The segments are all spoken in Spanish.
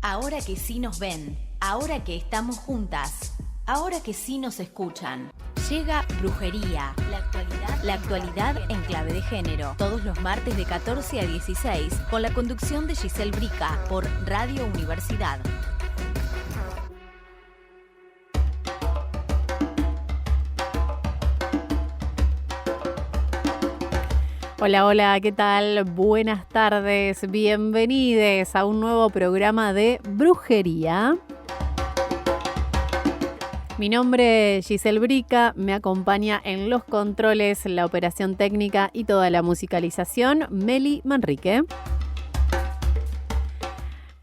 Ahora que sí nos ven, ahora que estamos juntas, ahora que sí nos escuchan. Llega Brujería, la actualidad en clave de género. Todos los martes de 14 a 16, con la conducción de Giselle Brica por Radio Universidad. Hola, hola, ¿qué tal? Buenas tardes, bienvenidos a un nuevo programa de Brujería. Mi nombre es Giselle Brica, me acompaña en los controles, la operación técnica y toda la musicalización, Meli Manrique.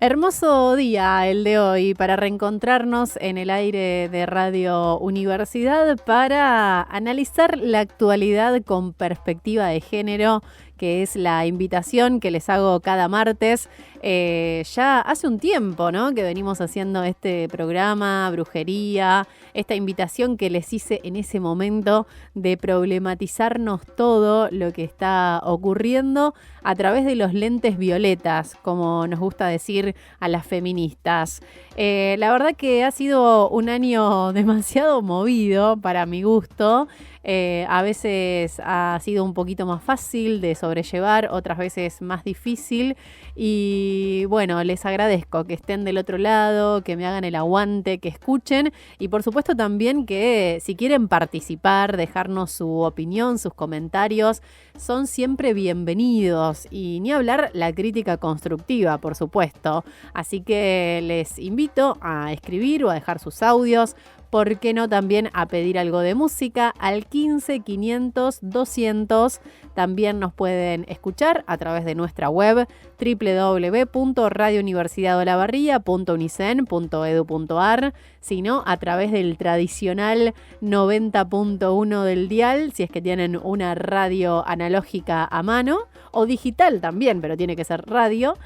Hermoso día el de hoy para reencontrarnos en el aire de Radio Universidad para analizar la actualidad con perspectiva de género, que es la invitación que les hago cada martes. Ya hace un tiempo, ¿no?, que venimos haciendo este programa, Brujería, esta invitación que les hice en ese momento de problematizarnos todo lo que está ocurriendo a través de los lentes violetas, como nos gusta decir a las feministas. La verdad que ha sido un año demasiado movido para mi gusto. A veces ha sido un poquito más fácil de sobrellevar, otras veces más difícil. Y bueno, les agradezco que estén del otro lado, que me hagan el aguante, que escuchen. Y por supuesto también que si quieren participar, dejarnos su opinión, sus comentarios, son siempre bienvenidos. Y ni hablar la crítica constructiva, por supuesto. Así que les invito a escribir o a dejar sus audios. ¿Por qué no también a pedir algo de música? Al 15 500 200. También nos pueden escuchar a través de nuestra web www.radiouniversidadolabarria.unicen.edu.ar, sino a través del tradicional 90.1 del dial, si es que tienen una radio analógica a mano, o digital también, pero tiene que ser radio.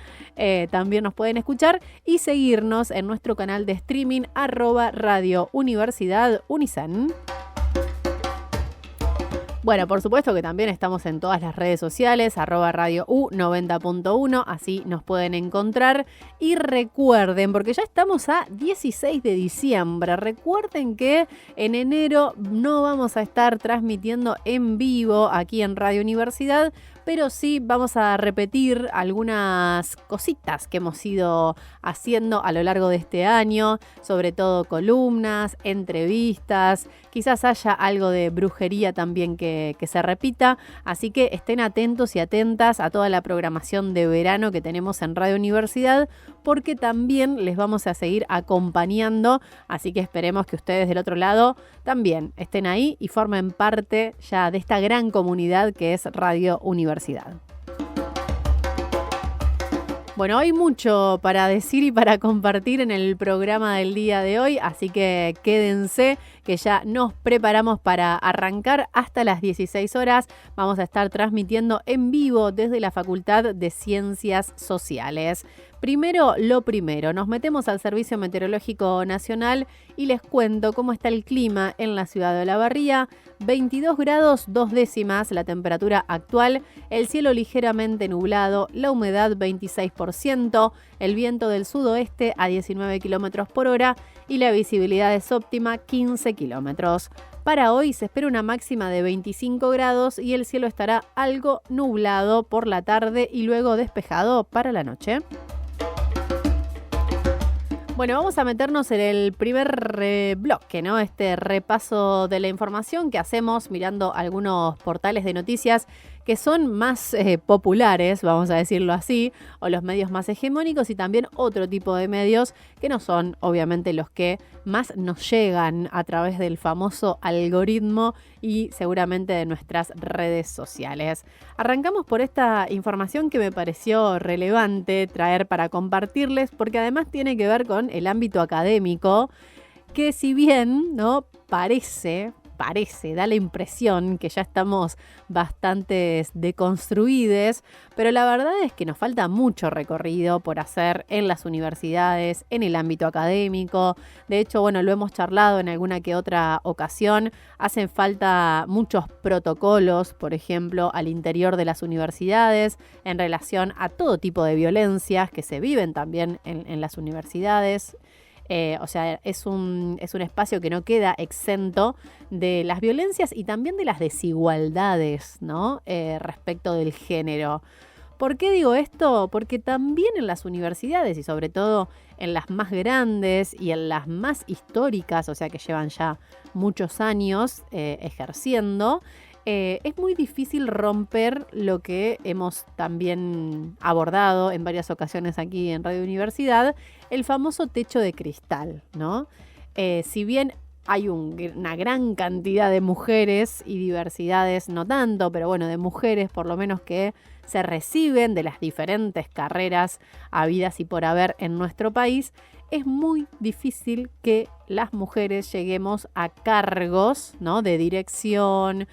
También nos pueden escuchar y seguirnos en nuestro canal de streaming @Radio Universidad Unicen. Bueno, por supuesto que también estamos en todas las redes sociales, @Radio U90.1, así nos pueden encontrar. Y recuerden, porque ya estamos a 16 de diciembre, recuerden que en enero no vamos a estar transmitiendo en vivo aquí en Radio Universidad, pero sí vamos a repetir algunas cositas que hemos ido haciendo a lo largo de este año, sobre todo columnas, entrevistas, quizás haya algo de brujería también que se repita, así que estén atentos y atentas a toda la programación de verano que tenemos en Radio Universidad, porque también les vamos a seguir acompañando, así que esperemos que ustedes del otro lado también estén ahí y formen parte ya de esta gran comunidad que es Radio Universidad. Bueno, hay mucho para decir y para compartir en el programa del día de hoy, así que quédense que ya nos preparamos para arrancar hasta las 16 horas. Vamos a estar transmitiendo en vivo desde la Facultad de Ciencias Sociales. Primero, lo primero, nos metemos al Servicio Meteorológico Nacional y les cuento cómo está el clima en la ciudad de Olavarría. 22 grados 2 décimas la temperatura actual, el cielo ligeramente nublado, la humedad 26%, el viento del sudoeste a 19 kilómetros por hora y la visibilidad es óptima 15 kilómetros. Para hoy se espera una máxima de 25 grados y el cielo estará algo nublado por la tarde y luego despejado para la noche. Bueno, vamos a meternos en el primer bloque, ¿no? Este repaso de la información que hacemos mirando algunos portales de noticias que son más populares, vamos a decirlo así, o los medios más hegemónicos, y también otro tipo de medios que no son, obviamente, los que más nos llegan a través del famoso algoritmo y seguramente de nuestras redes sociales. Arrancamos por esta información que me pareció relevante traer para compartirles, porque además tiene que ver con el ámbito académico, que si bien, ¿no?, parece parece, da la impresión que ya estamos bastante deconstruides, pero la verdad es que nos falta mucho recorrido por hacer en las universidades, en el ámbito académico. De hecho, bueno, lo hemos charlado en alguna que otra ocasión. Hacen falta muchos protocolos, por ejemplo, al interior de las universidades en relación a todo tipo de violencias que se viven también en las universidades. O sea, es un espacio que no queda exento de las violencias y también de las desigualdades, ¿no? Respecto del género. ¿Por qué digo esto? Porque también en las universidades y sobre todo en las más grandes y en las más históricas, o sea que llevan ya muchos años ejerciendo, es muy difícil romper lo que hemos también abordado en varias ocasiones aquí en Radio Universidad, el famoso techo de cristal, ¿no? Si bien hay una gran cantidad de mujeres y diversidades, no tanto, pero bueno, de mujeres por lo menos que se reciben de las diferentes carreras habidas y por haber en nuestro país, es muy difícil que las mujeres lleguemos a cargos, ¿no? De dirección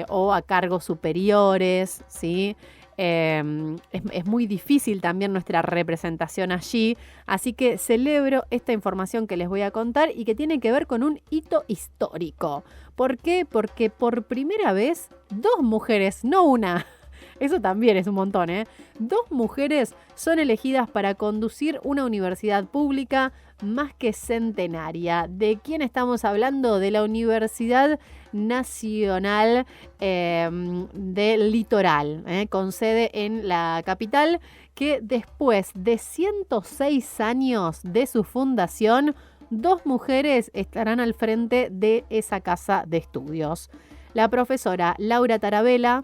o a cargos superiores, ¿sí? Es muy difícil también nuestra representación allí, así que celebro esta información que les voy a contar y que tiene que ver con un hito histórico. ¿Por qué? Porque por primera vez 2 mujeres, no una, eso también es un montón, 2 mujeres son elegidas para conducir una universidad pública más que centenaria. ¿De quién estamos hablando? De la Universidad Nacional del Litoral, con sede en la capital, que después de 106 años de su fundación, 2 mujeres estarán al frente de esa casa de estudios. La profesora Laura Tarabella,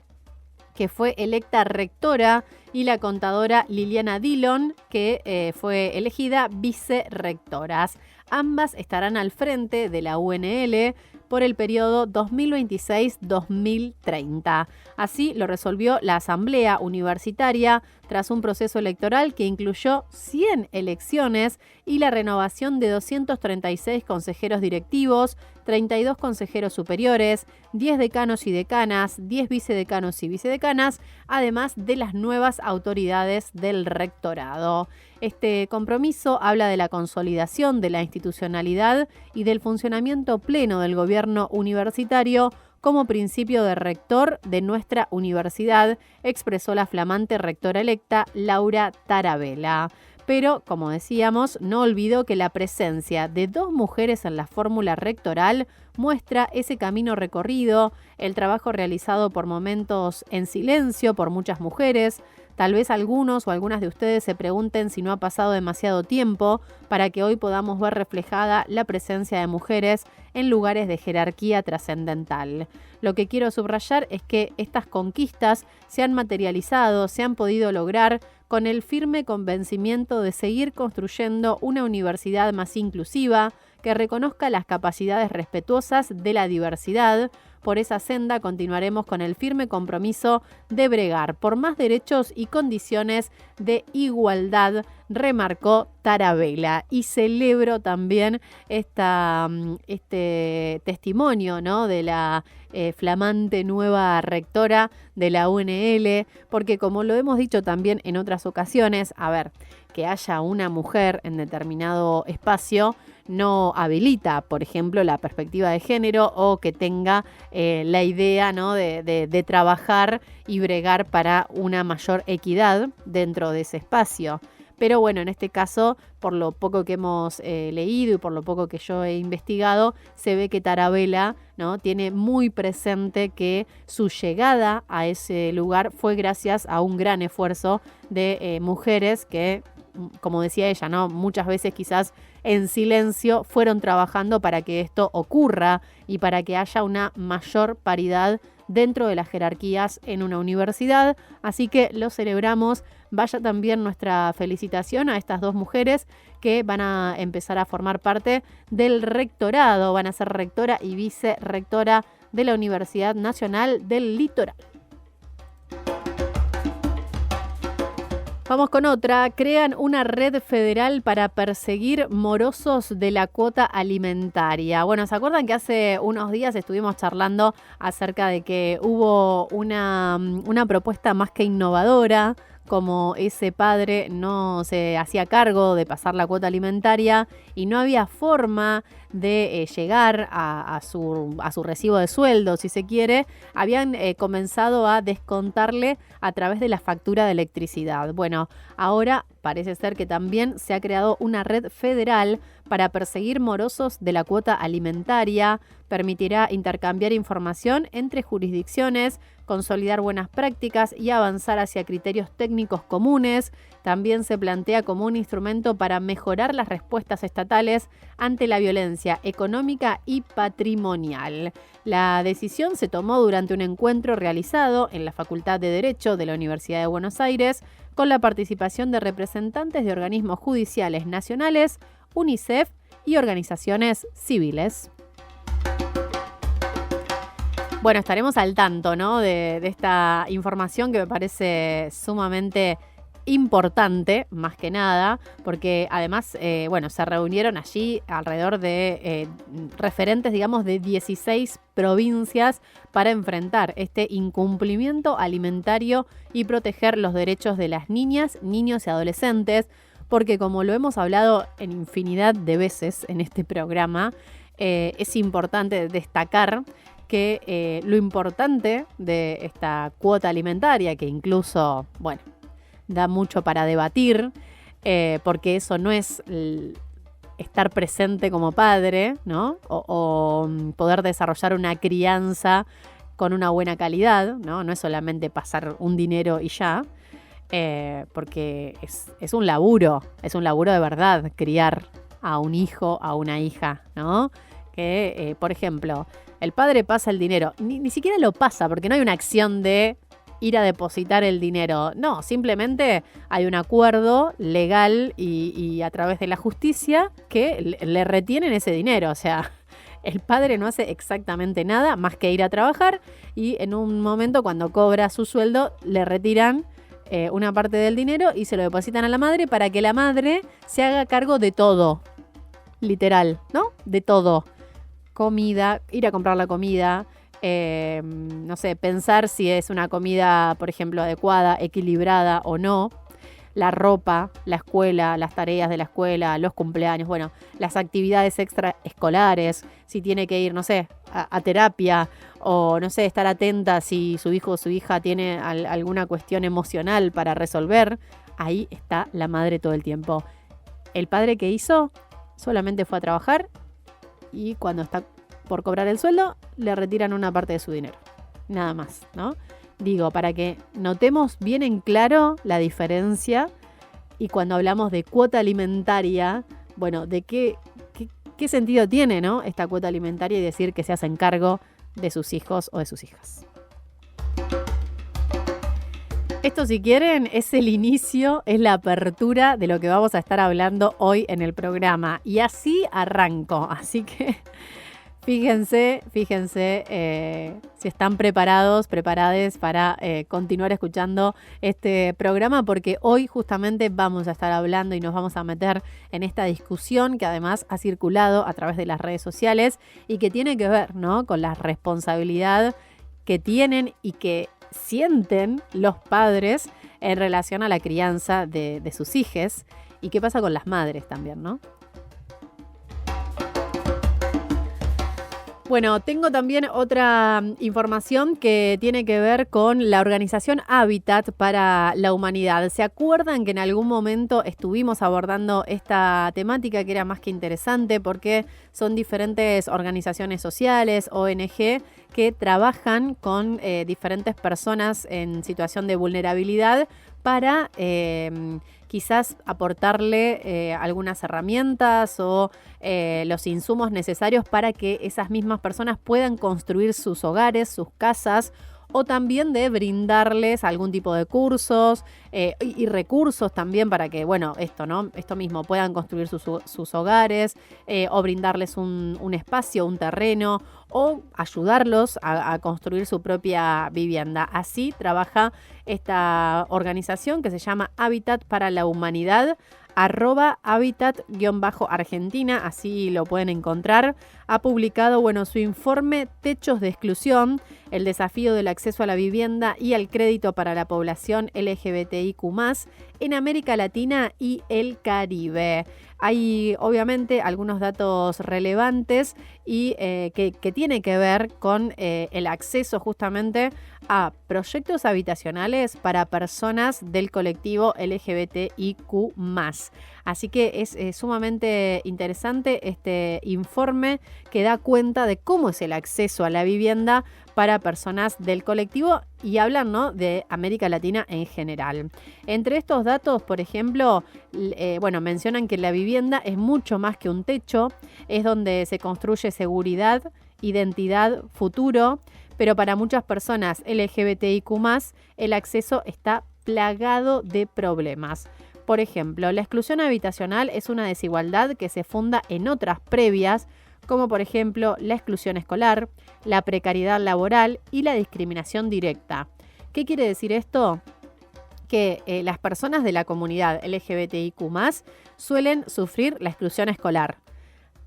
que fue electa rectora, y la contadora Liliana Dillon, que fue elegida vicerrectoras. Ambas estarán al frente de la UNL por el periodo 2026-2030. Así lo resolvió la Asamblea Universitaria tras un proceso electoral que incluyó 100 elecciones y la renovación de 236 consejeros directivos, 32 consejeros superiores, 10 decanos y decanas, 10 vicedecanos y vicedecanas, además de las nuevas autoridades del rectorado. Este compromiso habla de la consolidación de la institucionalidad y del funcionamiento pleno del gobierno universitario como principio de rector de nuestra universidad, expresó la flamante rectora electa Laura Tarabella. Pero, como decíamos, no olvidó que la presencia de 2 mujeres en la fórmula rectoral muestra ese camino recorrido, el trabajo realizado por momentos en silencio por muchas mujeres. Tal vez algunos o algunas de ustedes se pregunten si no ha pasado demasiado tiempo para que hoy podamos ver reflejada la presencia de mujeres en lugares de jerarquía trascendental. Lo que quiero subrayar es que estas conquistas se han materializado, se han podido lograr con el firme convencimiento de seguir construyendo una universidad más inclusiva, que reconozca las capacidades respetuosas de la diversidad. Por esa senda continuaremos con el firme compromiso de bregar por más derechos y condiciones de igualdad, remarcó Tarabella. Y celebro también este testimonio, ¿no?, de la flamante nueva rectora de la UNL, porque como lo hemos dicho también en otras ocasiones, a ver, que haya una mujer en determinado espacio no habilita, por ejemplo, la perspectiva de género o que tenga la idea, ¿no?, de trabajar y bregar para una mayor equidad dentro de ese espacio. Pero bueno, en este caso, por lo poco que hemos leído y por lo poco que yo he investigado, se ve que Tarabella, ¿no?, tiene muy presente que su llegada a ese lugar fue gracias a un gran esfuerzo de mujeres que, como decía ella, ¿no?, muchas veces quizás en silencio fueron trabajando para que esto ocurra y para que haya una mayor paridad dentro de las jerarquías en una universidad. Así que lo celebramos. Vaya también nuestra felicitación a estas 2 mujeres que van a empezar a formar parte del rectorado, van a ser rectora y vicerrectora de la Universidad Nacional del Litoral. Vamos con otra. Crean una red federal para perseguir morosos de la cuota alimentaria. Bueno, ¿se acuerdan que hace unos días estuvimos charlando acerca de que hubo una propuesta más que innovadora? Como ese padre no se hacía cargo de pasar la cuota alimentaria y no había forma de llegar a su recibo de sueldo, si se quiere, habían comenzado a descontarle a través de la factura de electricidad. Bueno, ahora parece ser que también se ha creado una red federal para perseguir morosos de la cuota alimentaria, permitirá intercambiar información entre jurisdicciones, consolidar buenas prácticas y avanzar hacia criterios técnicos comunes. También se plantea como un instrumento para mejorar las respuestas estatales ante la violencia económica y patrimonial. La decisión se tomó durante un encuentro realizado en la Facultad de Derecho de la Universidad de Buenos Aires con la participación de representantes de organismos judiciales nacionales, UNICEF y organizaciones civiles. Bueno, estaremos al tanto, ¿no? de esta información que me parece sumamente importante, más que nada, porque además, se reunieron allí alrededor de referentes, digamos, de 16 provincias para enfrentar este incumplimiento alimentario y proteger los derechos de las niñas, niños y adolescentes, porque como lo hemos hablado en infinidad de veces en este programa, es importante destacar que lo importante de esta cuota alimentaria, que incluso, da mucho para debatir, porque eso no es estar presente como padre, ¿no? O poder desarrollar una crianza con una buena calidad, ¿no? No es solamente pasar un dinero y ya, porque es un laburo de verdad criar a un hijo, a una hija, ¿no? Que, por ejemplo, el padre pasa el dinero, ni siquiera lo pasa, porque no hay una acción de ir a depositar el dinero. No, simplemente hay un acuerdo legal y a través de la justicia que le retienen ese dinero. O sea, el padre no hace exactamente nada más que ir a trabajar y en un momento cuando cobra su sueldo le retiran una parte del dinero y se lo depositan a la madre para que la madre se haga cargo de todo. Literal, ¿no? De todo. Comida, ir a comprar la comida, pensar si es una comida, por ejemplo, adecuada, equilibrada o no, la ropa, la escuela, las tareas de la escuela, los cumpleaños, las actividades extraescolares, si tiene que ir, a terapia o, estar atenta si su hijo o su hija tiene alguna cuestión emocional para resolver, ahí está la madre todo el tiempo. El padre, ¿qué hizo? Solamente fue a trabajar y cuando está por cobrar el sueldo, le retiran una parte de su dinero. Nada más, ¿no? Digo, para que notemos bien en claro la diferencia y cuando hablamos de cuota alimentaria, de qué sentido tiene, ¿no? Esta cuota alimentaria y decir que se hacen cargo de sus hijos o de sus hijas. Esto, si quieren, es el inicio, es la apertura de lo que vamos a estar hablando hoy en el programa. Y así arranco. Así que fíjense si están preparados, preparadas para continuar escuchando este programa, porque hoy justamente vamos a estar hablando y nos vamos a meter en esta discusión que además ha circulado a través de las redes sociales y que tiene que ver, ¿no?, con la responsabilidad que tienen y que sienten los padres en relación a la crianza de sus hijos y qué pasa con las madres también, ¿no? Bueno, tengo también otra información que tiene que ver con la organización Hábitat para la Humanidad. ¿Se acuerdan que en algún momento estuvimos abordando esta temática que era más que interesante porque son diferentes organizaciones sociales, ONG, que trabajan con diferentes personas en situación de vulnerabilidad para quizás aportarle algunas herramientas o los insumos necesarios para que esas mismas personas puedan construir sus hogares, sus casas o también de brindarles algún tipo de cursos y recursos también para que, bueno, esto mismo, puedan construir sus hogares o brindarles un espacio, un terreno o ayudarlos a construir su propia vivienda. Así trabaja esta organización que se llama Hábitat para la Humanidad, @Hábitat_Argentina, así lo pueden encontrar. Ha publicado, su informe Techos de Exclusión, el desafío del acceso a la vivienda y al crédito para la población LGBTIQ+, en América Latina y el Caribe. Hay obviamente algunos datos relevantes y que tiene que ver con el acceso justamente a proyectos habitacionales para personas del colectivo LGBTIQ+. Así que es sumamente interesante este informe que da cuenta de cómo es el acceso a la vivienda para personas del colectivo y hablan, ¿no?, de América Latina en general. Entre estos datos, por ejemplo, mencionan que la vivienda es mucho más que un techo, es donde se construye seguridad, identidad, futuro, pero para muchas personas LGBTIQ+, el acceso está plagado de problemas. Por ejemplo, la exclusión habitacional es una desigualdad que se funda en otras previas, como por ejemplo la exclusión escolar, la precariedad laboral y la discriminación directa. ¿Qué quiere decir esto? Que las personas de la comunidad LGBTIQ+ suelen sufrir la exclusión escolar.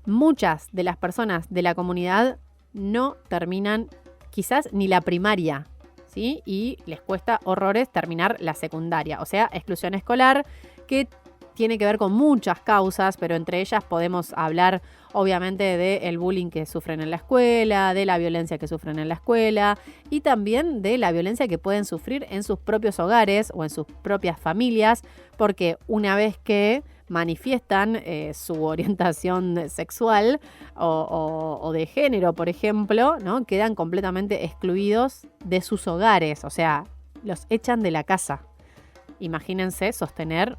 Muchas de las personas de la comunidad no terminan quizás ni la primaria, ¿sí? Y les cuesta horrores terminar la secundaria. O sea, exclusión escolar que tiene que ver con muchas causas, pero entre ellas podemos hablar obviamente del bullying que sufren en la escuela, de la violencia que sufren en la escuela y también de la violencia que pueden sufrir en sus propios hogares o en sus propias familias, porque una vez que manifiestan su orientación sexual o de género, por ejemplo, ¿no?, quedan completamente excluidos de sus hogares, o sea, los echan de la casa. Imagínense sostener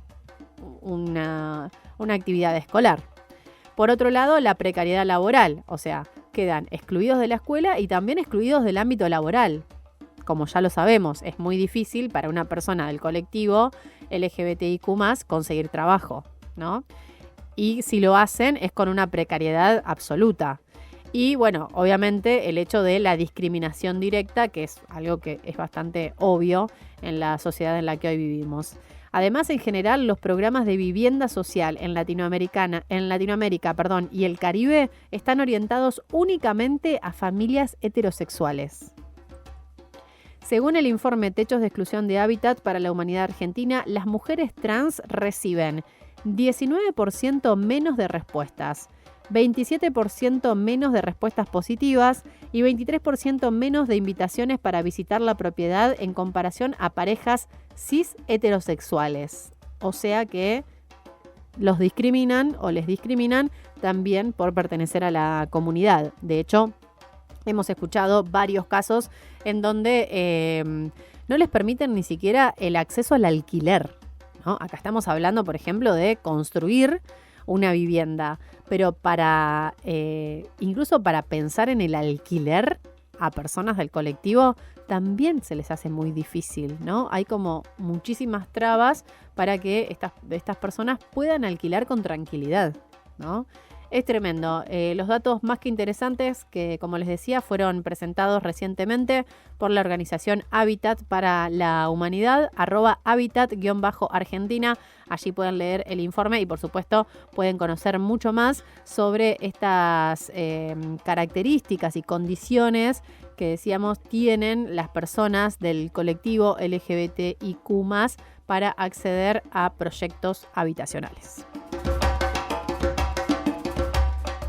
una actividad escolar. Por otro lado, la precariedad laboral, o sea, quedan excluidos de la escuela y también excluidos del ámbito laboral. Como ya lo sabemos, es muy difícil para una persona del colectivo LGBTIQ+ conseguir trabajo, ¿no? Y si lo hacen es con una precariedad absoluta. Y bueno, obviamente el hecho de la discriminación directa, que es algo que es bastante obvio en la sociedad en la que hoy vivimos. Además, en general, los programas de vivienda social en Latinoamérica, y el Caribe están orientados únicamente a familias heterosexuales. Según el informe Techos de Exclusión de Hábitat para la Humanidad Argentina, las mujeres trans reciben 19% menos de respuestas, 27% menos de respuestas positivas y 23% menos de invitaciones para visitar la propiedad en comparación a parejas cis heterosexuales. O sea que los discriminan o les discriminan también por pertenecer a la comunidad. De hecho, hemos escuchado varios casos en donde no les permiten ni siquiera el acceso al alquiler, ¿no? Acá estamos hablando, por ejemplo, de construir una vivienda, pero incluso para pensar en el alquiler a personas del colectivo también se les hace muy difícil, ¿no? Hay como muchísimas trabas para que estas personas puedan alquilar con tranquilidad, ¿no? Es tremendo. Los datos más que interesantes que, como les decía, fueron presentados recientemente por la organización Hábitat para la Humanidad, @Hábitat_Argentina. Allí pueden leer el informe y, por supuesto, pueden conocer mucho más sobre estas características y condiciones que, decíamos, tienen las personas del colectivo LGBTIQ+ para acceder a proyectos habitacionales.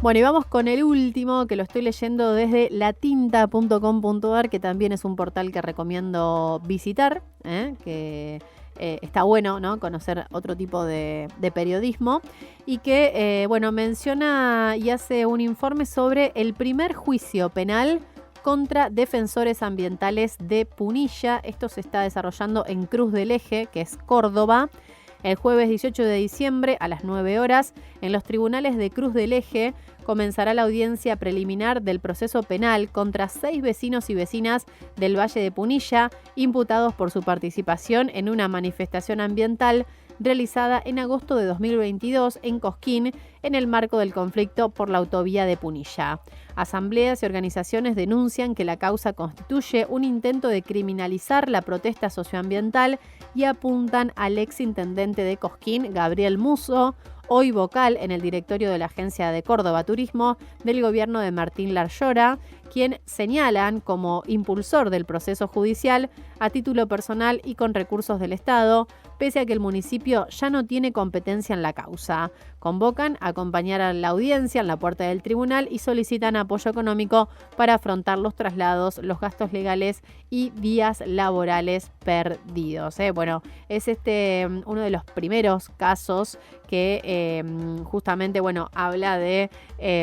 Bueno, y vamos con el último, que lo estoy leyendo desde latinta.com.ar, que también es un portal que recomiendo visitar, que está bueno, ¿no?, conocer otro tipo de periodismo, y que menciona y hace un informe sobre el primer juicio penal contra defensores ambientales de Punilla. Esto se está desarrollando en Cruz del Eje, que es Córdoba. El jueves 18 de diciembre a las 9 horas, en los tribunales de Cruz del Eje, comenzará la audiencia preliminar del proceso penal contra 6 vecinos y vecinas del Valle de Punilla, imputados por su participación en una manifestación ambiental realizada en agosto de 2022 en Cosquín, en el marco del conflicto por la autovía de Punilla. Asambleas y organizaciones denuncian que la causa constituye un intento de criminalizar la protesta socioambiental y apuntan al exintendente de Cosquín, Gabriel Musso, hoy vocal en el directorio de la Agencia de Córdoba Turismo del gobierno de Martín Larllora, quien señalan como impulsor del proceso judicial a título personal y con recursos del Estado, pese a que el municipio ya no tiene competencia en la causa. Convocan a acompañar a la audiencia en la puerta del tribunal y solicitan apoyo económico para afrontar los traslados, los gastos legales y días laborales perdidos. Bueno, es uno de los primeros casos que justamente, habla de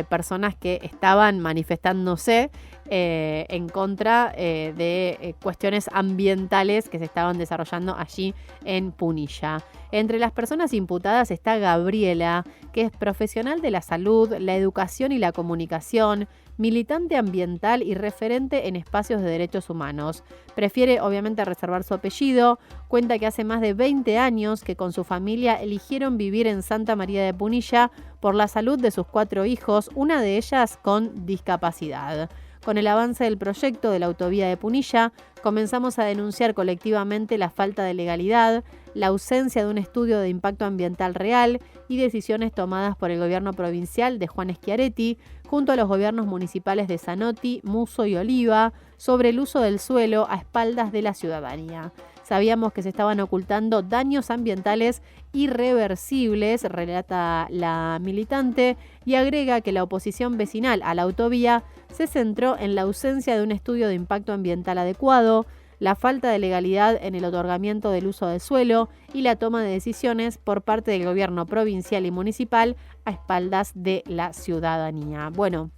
personas que estaban manifestándose en contra de cuestiones ambientales que se estaban desarrollando allí en Punilla. Entre las personas imputadas está Gabriela, que es profesional de la salud, la educación y la comunicación, militante ambiental y referente en espacios de derechos humanos. Prefiere obviamente reservar su apellido, cuenta que hace más de 20 años que con su familia eligieron vivir en Santa María de Punilla por la salud de sus 4 hijos, una de ellas con discapacidad. Con el avance del proyecto de la autovía de Punilla, comenzamos a denunciar colectivamente la falta de legalidad, la ausencia de un estudio de impacto ambiental real y decisiones tomadas por el gobierno provincial de Juan Schiaretti, junto a los gobiernos municipales de Zanotti, Musso y Oliva, sobre el uso del suelo a espaldas de la ciudadanía. Sabíamos que se estaban ocultando daños ambientales irreversibles, relata la militante, y agrega que la oposición vecinal a la autovía se centró en la ausencia de un estudio de impacto ambiental adecuado, la falta de legalidad en el otorgamiento del uso del suelo y la toma de decisiones por parte del gobierno provincial y municipal a espaldas de la ciudadanía. Bueno,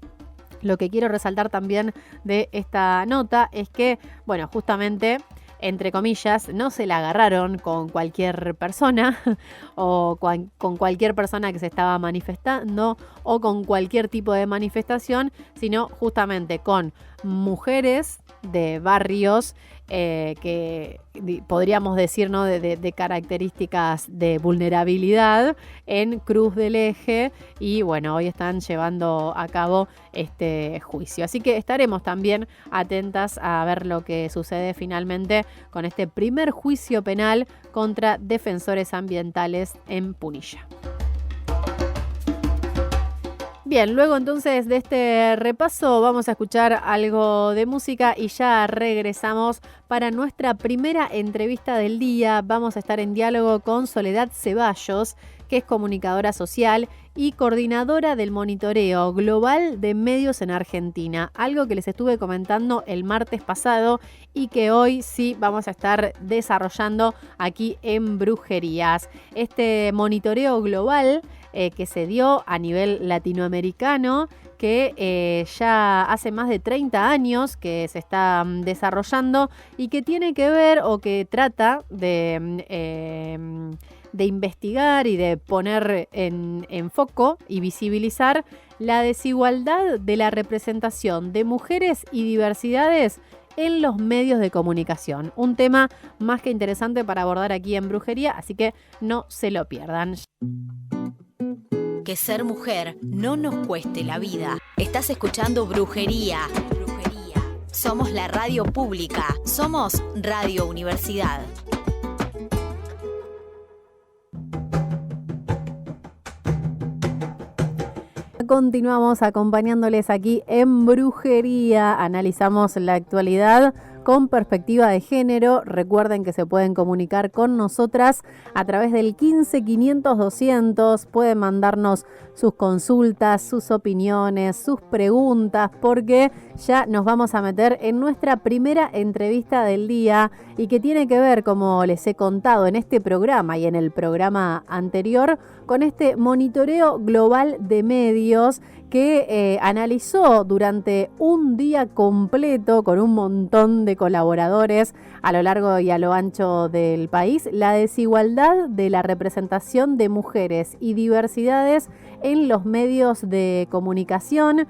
lo que quiero resaltar también de esta nota es que, justamente, entre comillas, no se la agarraron con cualquier persona o con cualquier persona que se estaba manifestando o con cualquier tipo de manifestación, sino justamente con mujeres de barrios que podríamos decir, ¿no?, de características de vulnerabilidad en Cruz del Eje, y hoy están llevando a cabo este juicio. Así que estaremos también atentas a ver lo que sucede finalmente con este primer juicio penal contra defensores ambientales en Punilla. Bien, luego entonces de este repaso vamos a escuchar algo de música y ya regresamos para nuestra primera entrevista del día. Vamos a estar en diálogo con Soledad Ceballos, que es comunicadora social y coordinadora del monitoreo global de medios en Argentina, algo que les estuve comentando el martes pasado y que hoy sí vamos a estar desarrollando aquí en Brujerías. Este monitoreo global que se dio a nivel latinoamericano, que ya hace más de 30 años que se está desarrollando y que tiene que ver o que trata de investigar y de poner en foco y visibilizar la desigualdad de la representación de mujeres y diversidades en los medios de comunicación. Un tema más que interesante para abordar aquí en Brujería, así que no se lo pierdan. Que ser mujer no nos cueste la vida. Estás escuchando Brujería. Somos la radio pública. Somos Radio Universidad. Continuamos acompañándoles aquí en Brujería. Analizamos la actualidad con perspectiva de género. Recuerden que se pueden comunicar con nosotras a través del 15 500 200. Pueden mandarnos sus consultas, sus opiniones, sus preguntas, porque ya nos vamos a meter en nuestra primera entrevista del día y que tiene que ver, como les he contado en este programa y en el programa anterior, con este monitoreo global de medios que analizó durante un día completo con un montón de colaboradores a lo largo y a lo ancho del país la desigualdad de la representación de mujeres y diversidades en los medios de comunicación.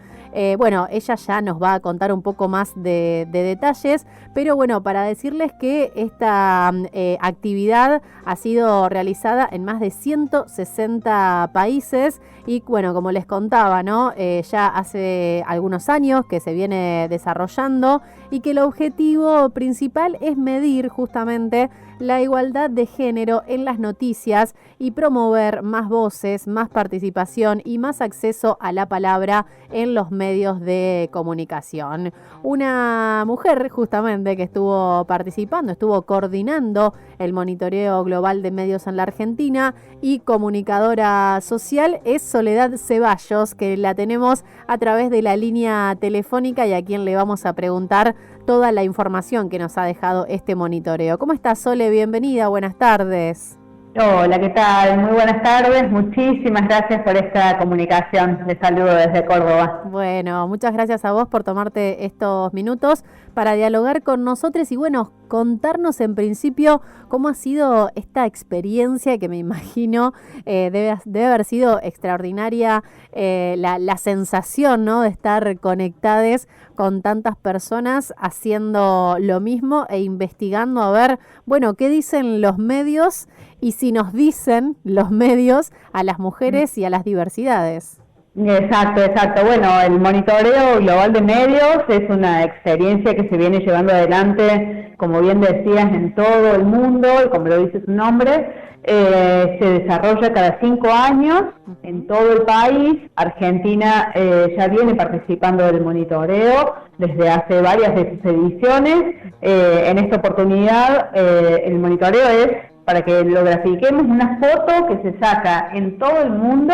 Bueno, ella ya nos va a contar un poco más de detalles, pero bueno, para decirles que esta actividad ha sido realizada en más de 160 países y bueno, como les contaba, ¿no? Ya hace algunos años que se viene desarrollando y que el objetivo principal es medir justamente la igualdad de género en las noticias y promover más voces, más participación y más acceso a la palabra en los medios de comunicación. Una mujer justamente que estuvo participando, estuvo coordinando el monitoreo global de medios en la Argentina y comunicadora social es Soledad Ceballos, que la tenemos a través de la línea telefónica y a quien le vamos a preguntar toda la información que nos ha dejado este monitoreo. ¿Cómo estás, Sole? Bienvenida, buenas tardes. Hola, ¿qué tal? Muy buenas tardes, muchísimas gracias por esta comunicación. Les saludo desde Córdoba. Bueno, muchas gracias a vos por tomarte estos minutos para dialogar con nosotros y bueno, contarnos en principio cómo ha sido esta experiencia que me imagino debe haber sido extraordinaria, la sensación, ¿no?, de estar conectadas con tantas personas haciendo lo mismo e investigando a ver, bueno, qué dicen los medios y si nos dicen los medios a las mujeres y a las diversidades. Exacto. Bueno, el monitoreo global de medios es una experiencia que se viene llevando adelante, como bien decías, en todo el mundo, y como lo dice su nombre, se desarrolla cada 5 años en todo el país. Argentina ya viene participando del monitoreo desde hace varias de sus ediciones. En esta oportunidad, el monitoreo es, para que lo grafiquemos, una foto que se saca en todo el mundo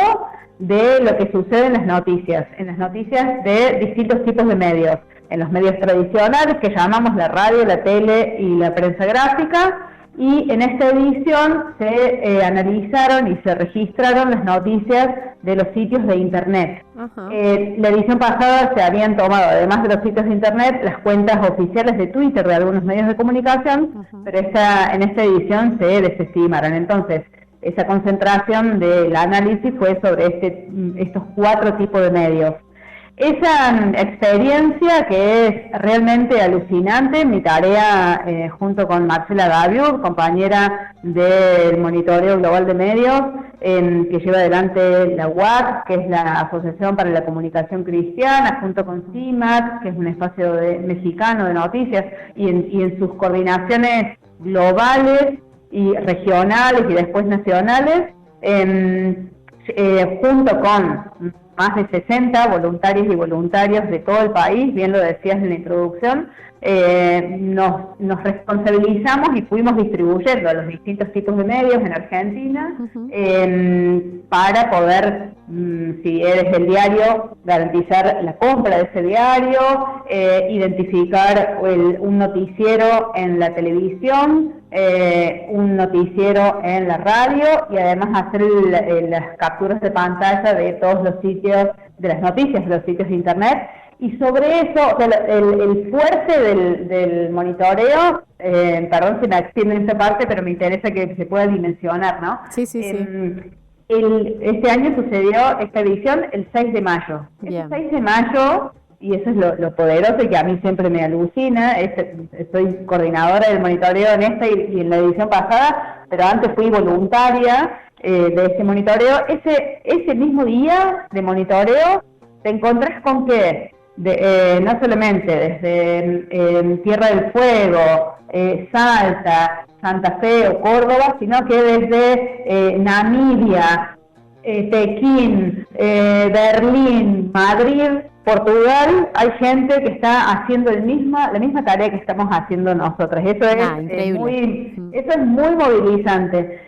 de lo que sucede en las noticias de distintos tipos de medios, en los medios tradicionales que llamamos la radio, la tele y la prensa gráfica, y en esta edición se analizaron y se registraron las noticias de los sitios de internet. La edición pasada se habían tomado, además de los sitios de internet, las cuentas oficiales de Twitter de algunos medios de comunicación, pero en esta edición se desestimaron. Entonces, esa concentración del análisis fue sobre estos 4 tipos de medios. Esa experiencia, que es realmente alucinante, mi tarea junto con Marcela Gaviu, compañera del Monitoreo Global de Medios, que lleva adelante la UAC, que es la Asociación para la Comunicación Cristiana, junto con CIMAC, que es un espacio mexicano de noticias, y en sus coordinaciones globales y regionales y después nacionales, junto con más de 60 voluntarios y voluntarios de todo el país, bien lo decías en la introducción, nos responsabilizamos y fuimos distribuyendo a los distintos tipos de medios en Argentina para poder, si eres del diario, garantizar la compra de ese diario, identificar un noticiero en la televisión, un noticiero en la radio y además hacer las capturas de pantalla de todos los sitios, de las noticias de los sitios de internet. Y sobre eso, o sea, el fuerte del monitoreo, perdón si me extiendo en esa parte, pero me interesa que se pueda dimensionar, ¿no? Sí. Este año sucedió esta edición el 6 de mayo. El 6 de mayo, y eso es lo poderoso y que a mí siempre me alucina, soy coordinadora del monitoreo en esta y en la edición pasada, pero antes fui voluntaria de ese monitoreo. Ese mismo día de monitoreo te encontrás con que no solamente desde Tierra del Fuego, Salta, Santa Fe o Córdoba, sino que desde Namibia, Pekín, Berlín, Madrid, Portugal, hay gente que está haciendo la misma tarea que estamos haciendo nosotros. Eso es muy movilizante.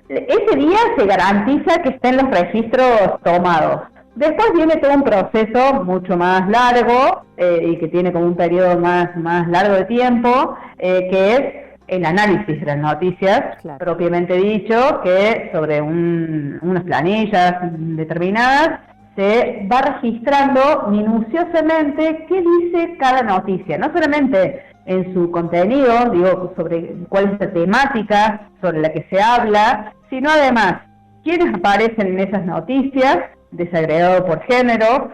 Ese día se garantiza que estén los registros tomados. Después viene todo un proceso mucho más largo y que tiene como un periodo más largo de tiempo, que es el análisis de las noticias, propiamente dicho, que sobre unas planillas determinadas se va registrando minuciosamente qué dice cada noticia, no solamente en su contenido, digo, sobre cuál es la temática sobre la que se habla, sino además quiénes aparecen en esas noticias, desagregado por género,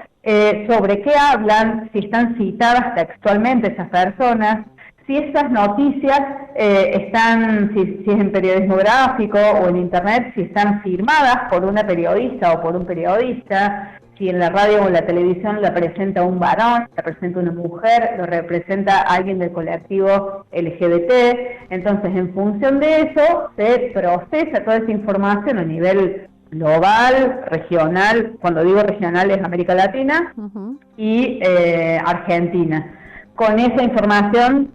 sobre qué hablan, si están citadas textualmente esas personas, si esas noticias están, si es en periodismo gráfico o en internet, si están firmadas por una periodista o por un periodista, si en la radio o en la televisión la presenta un varón, la presenta una mujer, lo representa alguien del colectivo LGBT. Entonces, en función de eso, se procesa toda esa información a nivel global, regional. Cuando digo regional es América Latina y Argentina. Con esa información,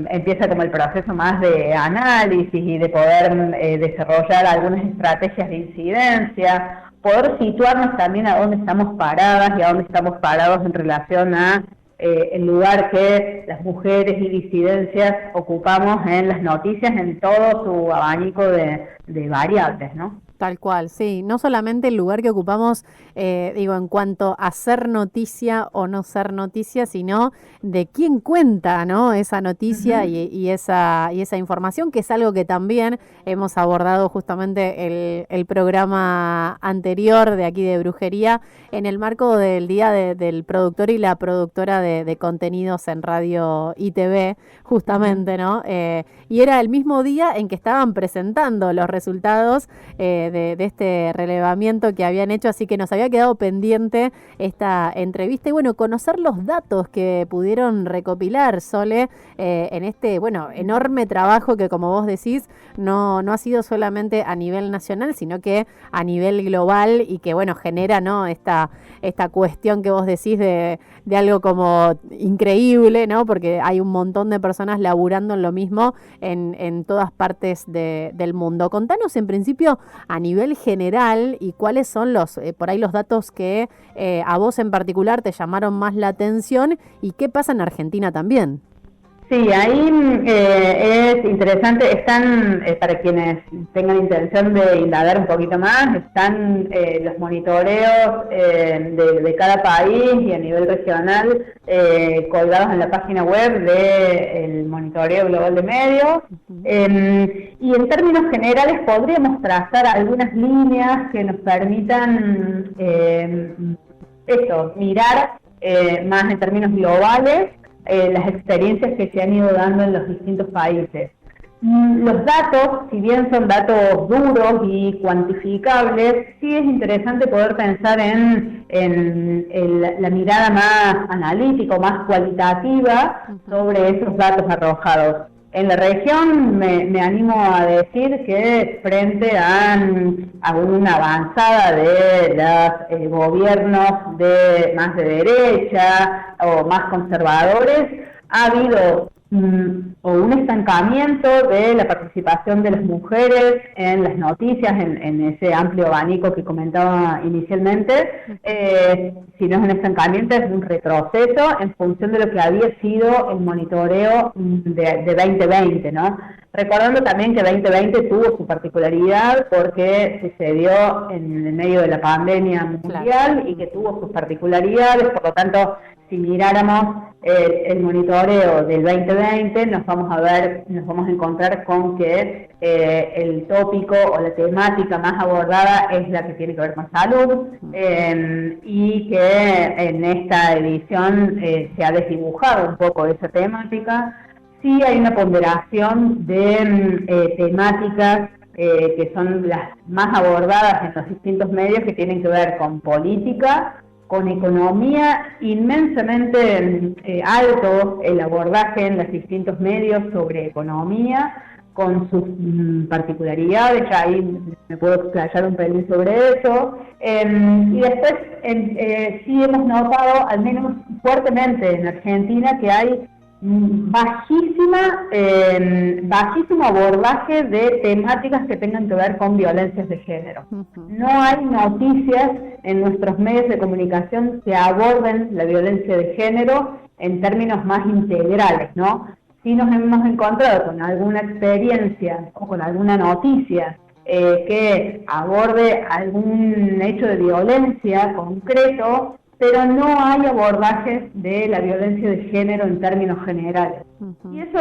empieza como el proceso más de análisis y de poder desarrollar algunas estrategias de incidencia, poder situarnos también a dónde estamos paradas y a dónde estamos parados en relación a el lugar que las mujeres y disidencias ocupamos en las noticias, en todo su abanico de variables, ¿no? Tal cual, sí. No solamente el lugar que ocupamos, en cuanto a ser noticia o no ser noticia, sino de quién cuenta, ¿no? Esa noticia y esa información, que es algo que también hemos abordado justamente el programa anterior de aquí de Brujería, en el marco del Día del Productor y la Productora de Contenidos en Radio y TV, justamente, ¿no? Y era el mismo día en que estaban presentando los resultados de este relevamiento que habían hecho, así que nos había quedado pendiente esta entrevista y conocer los datos que pudieron recopilar, Sole, en este enorme trabajo que, como vos decís, no ha sido solamente a nivel nacional, sino que a nivel global y que genera, ¿no?, esta cuestión que vos decís de algo como increíble, ¿no?, porque hay un montón de personas laburando en lo mismo en todas partes del mundo. Contanos en principio a nivel general y cuáles son por ahí los datos que a vos en particular te llamaron más la atención y qué pasa en Argentina también. Sí, ahí es interesante, están, para quienes tengan intención de indagar un poquito más, están los monitoreos de cada país y a nivel regional colgados en la página web del Monitoreo Global de Medios. Y en términos generales podríamos trazar algunas líneas que nos permitan mirar más en términos globales las experiencias que se han ido dando en los distintos países. Los datos, si bien son datos duros y cuantificables, sí es interesante poder pensar en la mirada más analítica, más cualitativa sobre esos datos arrojados. En la región me animo a decir que frente a una avanzada de los gobiernos más de derecha o más conservadores, ha habido un estancamiento de la participación de las mujeres en las noticias, en ese amplio abanico que comentaba inicialmente. Si no es un estancamiento, es un retroceso en función de lo que había sido el monitoreo de 2020, ¿no? Recordando también que 2020 tuvo su particularidad porque sucedió en el medio de la pandemia mundial y que tuvo sus particularidades, por lo tanto, si miráramos el monitoreo del 2020, nos vamos a encontrar con que el tópico o la temática más abordada es la que tiene que ver con salud, y que en esta edición se ha desdibujado un poco esa temática. Sí hay una ponderación de temáticas que son las más abordadas en los distintos medios, que tienen que ver con política, con economía, inmensamente alto el abordaje en los distintos medios sobre economía, con sus particularidades. Ya ahí me puedo explayar un pelín sobre eso. Y después sí hemos notado, al menos fuertemente en Argentina, que hay bajísimo abordaje de temáticas que tengan que ver con violencias de género. No hay noticias en nuestros medios de comunicación que aborden la violencia de género en términos más integrales, ¿no? Sí nos hemos encontrado con alguna experiencia o con alguna noticia que aborde algún hecho de violencia concreto, pero no hay abordajes de la violencia de género en términos generales. Y eso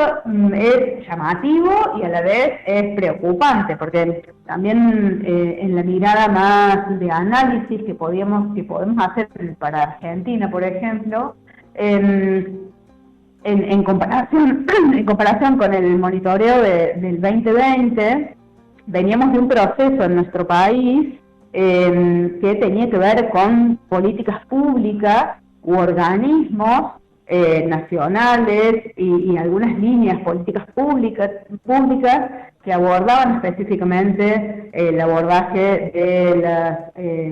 es llamativo y a la vez es preocupante, porque también en la mirada más de análisis que podemos hacer para Argentina, por ejemplo, en comparación con el monitoreo del 2020, veníamos de un proceso en nuestro país que tenía que ver con políticas públicas u organismos nacionales y algunas líneas políticas públicas que abordaban específicamente el abordaje de las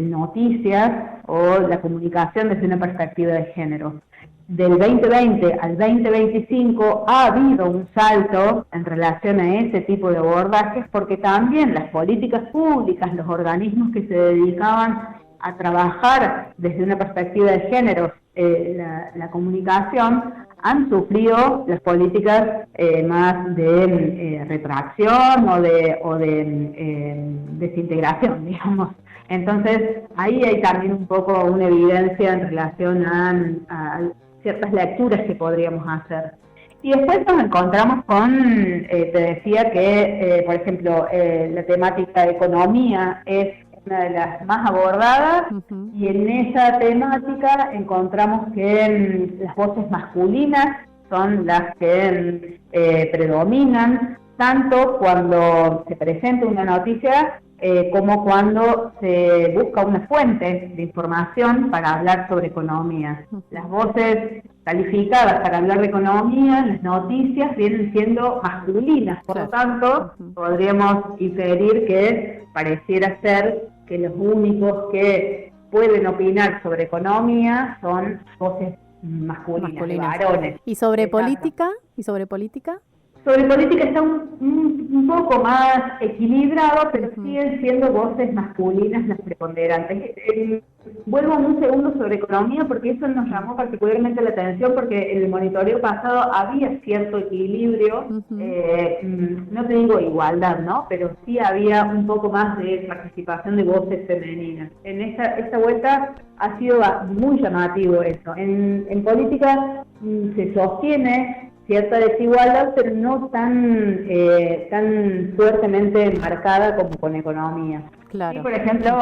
noticias o la comunicación desde una perspectiva de género. Del 2020 al 2025 ha habido un salto en relación a ese tipo de abordajes, porque también las políticas públicas, los organismos que se dedicaban a trabajar desde una perspectiva de género la comunicación, han sufrido las políticas más de retracción o de desintegración, digamos. Entonces, ahí hay también un poco una evidencia en relación a ciertas lecturas que podríamos hacer. Y después nos encontramos con, te decía que, por ejemplo, la temática de economía es una de las más abordadas, y en esa temática encontramos que las voces masculinas son las que predominan, tanto cuando se presenta una noticia como cuando se busca una fuente de información para hablar sobre economía. Las voces calificadas para hablar de economía, las noticias, vienen siendo masculinas, por lo tanto, podríamos inferir que pareciera ser que los únicos que pueden opinar sobre economía son voces masculinas. Varones. ¿Y sobre política? Sobre política está un poco más equilibrado, pero siguen siendo voces masculinas las preponderantes. Vuelvo un segundo sobre economía, porque eso nos llamó particularmente la atención, porque en el monitoreo pasado había cierto equilibrio, no te digo igualdad, ¿no? Pero sí había un poco más de participación de voces femeninas. En esta vuelta ha sido muy llamativo eso. En política se sostiene cierta desigualdad, pero no tan fuertemente marcada como con economía. Claro. Y, por ejemplo,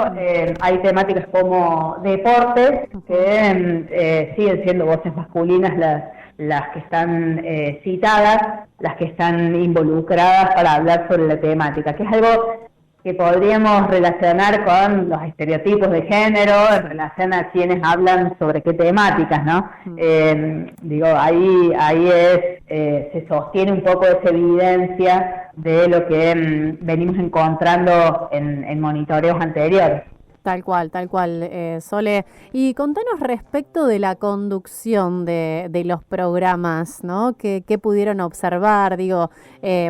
hay temáticas como deportes, que siguen siendo voces masculinas las que están citadas, las que están involucradas para hablar sobre la temática, que es algo que podríamos relacionar con los estereotipos de género en relación a quienes hablan sobre qué temáticas, ¿no? Ahí se sostiene un poco esa evidencia de lo que venimos encontrando en monitoreos anteriores. Tal cual, Sole. Y contanos respecto de la conducción de los programas, ¿no? ¿Qué pudieron observar?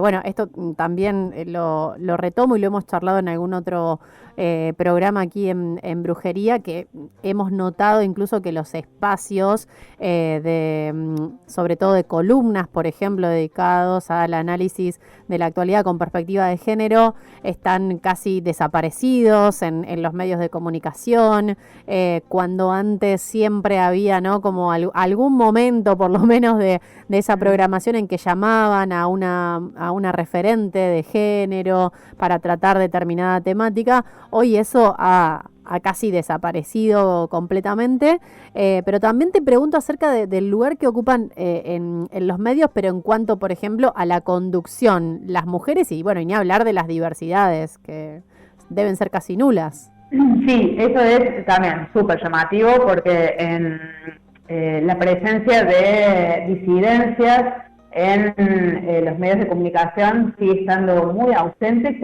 Bueno, esto también lo retomo y lo hemos charlado en algún otro programa aquí en Brujería, que hemos notado incluso que los espacios sobre todo de columnas, por ejemplo, dedicados al análisis de la actualidad con perspectiva de género, están casi desaparecidos en los medios de comunicación, cuando antes siempre había, ¿no?, como algún momento por lo menos de esa programación en que llamaban a una referente de género para tratar determinada temática. Hoy eso ha casi desaparecido completamente, pero también te pregunto acerca del lugar que ocupan en los medios, pero en cuanto, por ejemplo, a la conducción, las mujeres y ni hablar de las diversidades, que deben ser casi nulas. Sí, eso es también súper llamativo, porque en la presencia de disidencias en los medios de comunicación sigue estando muy ausente,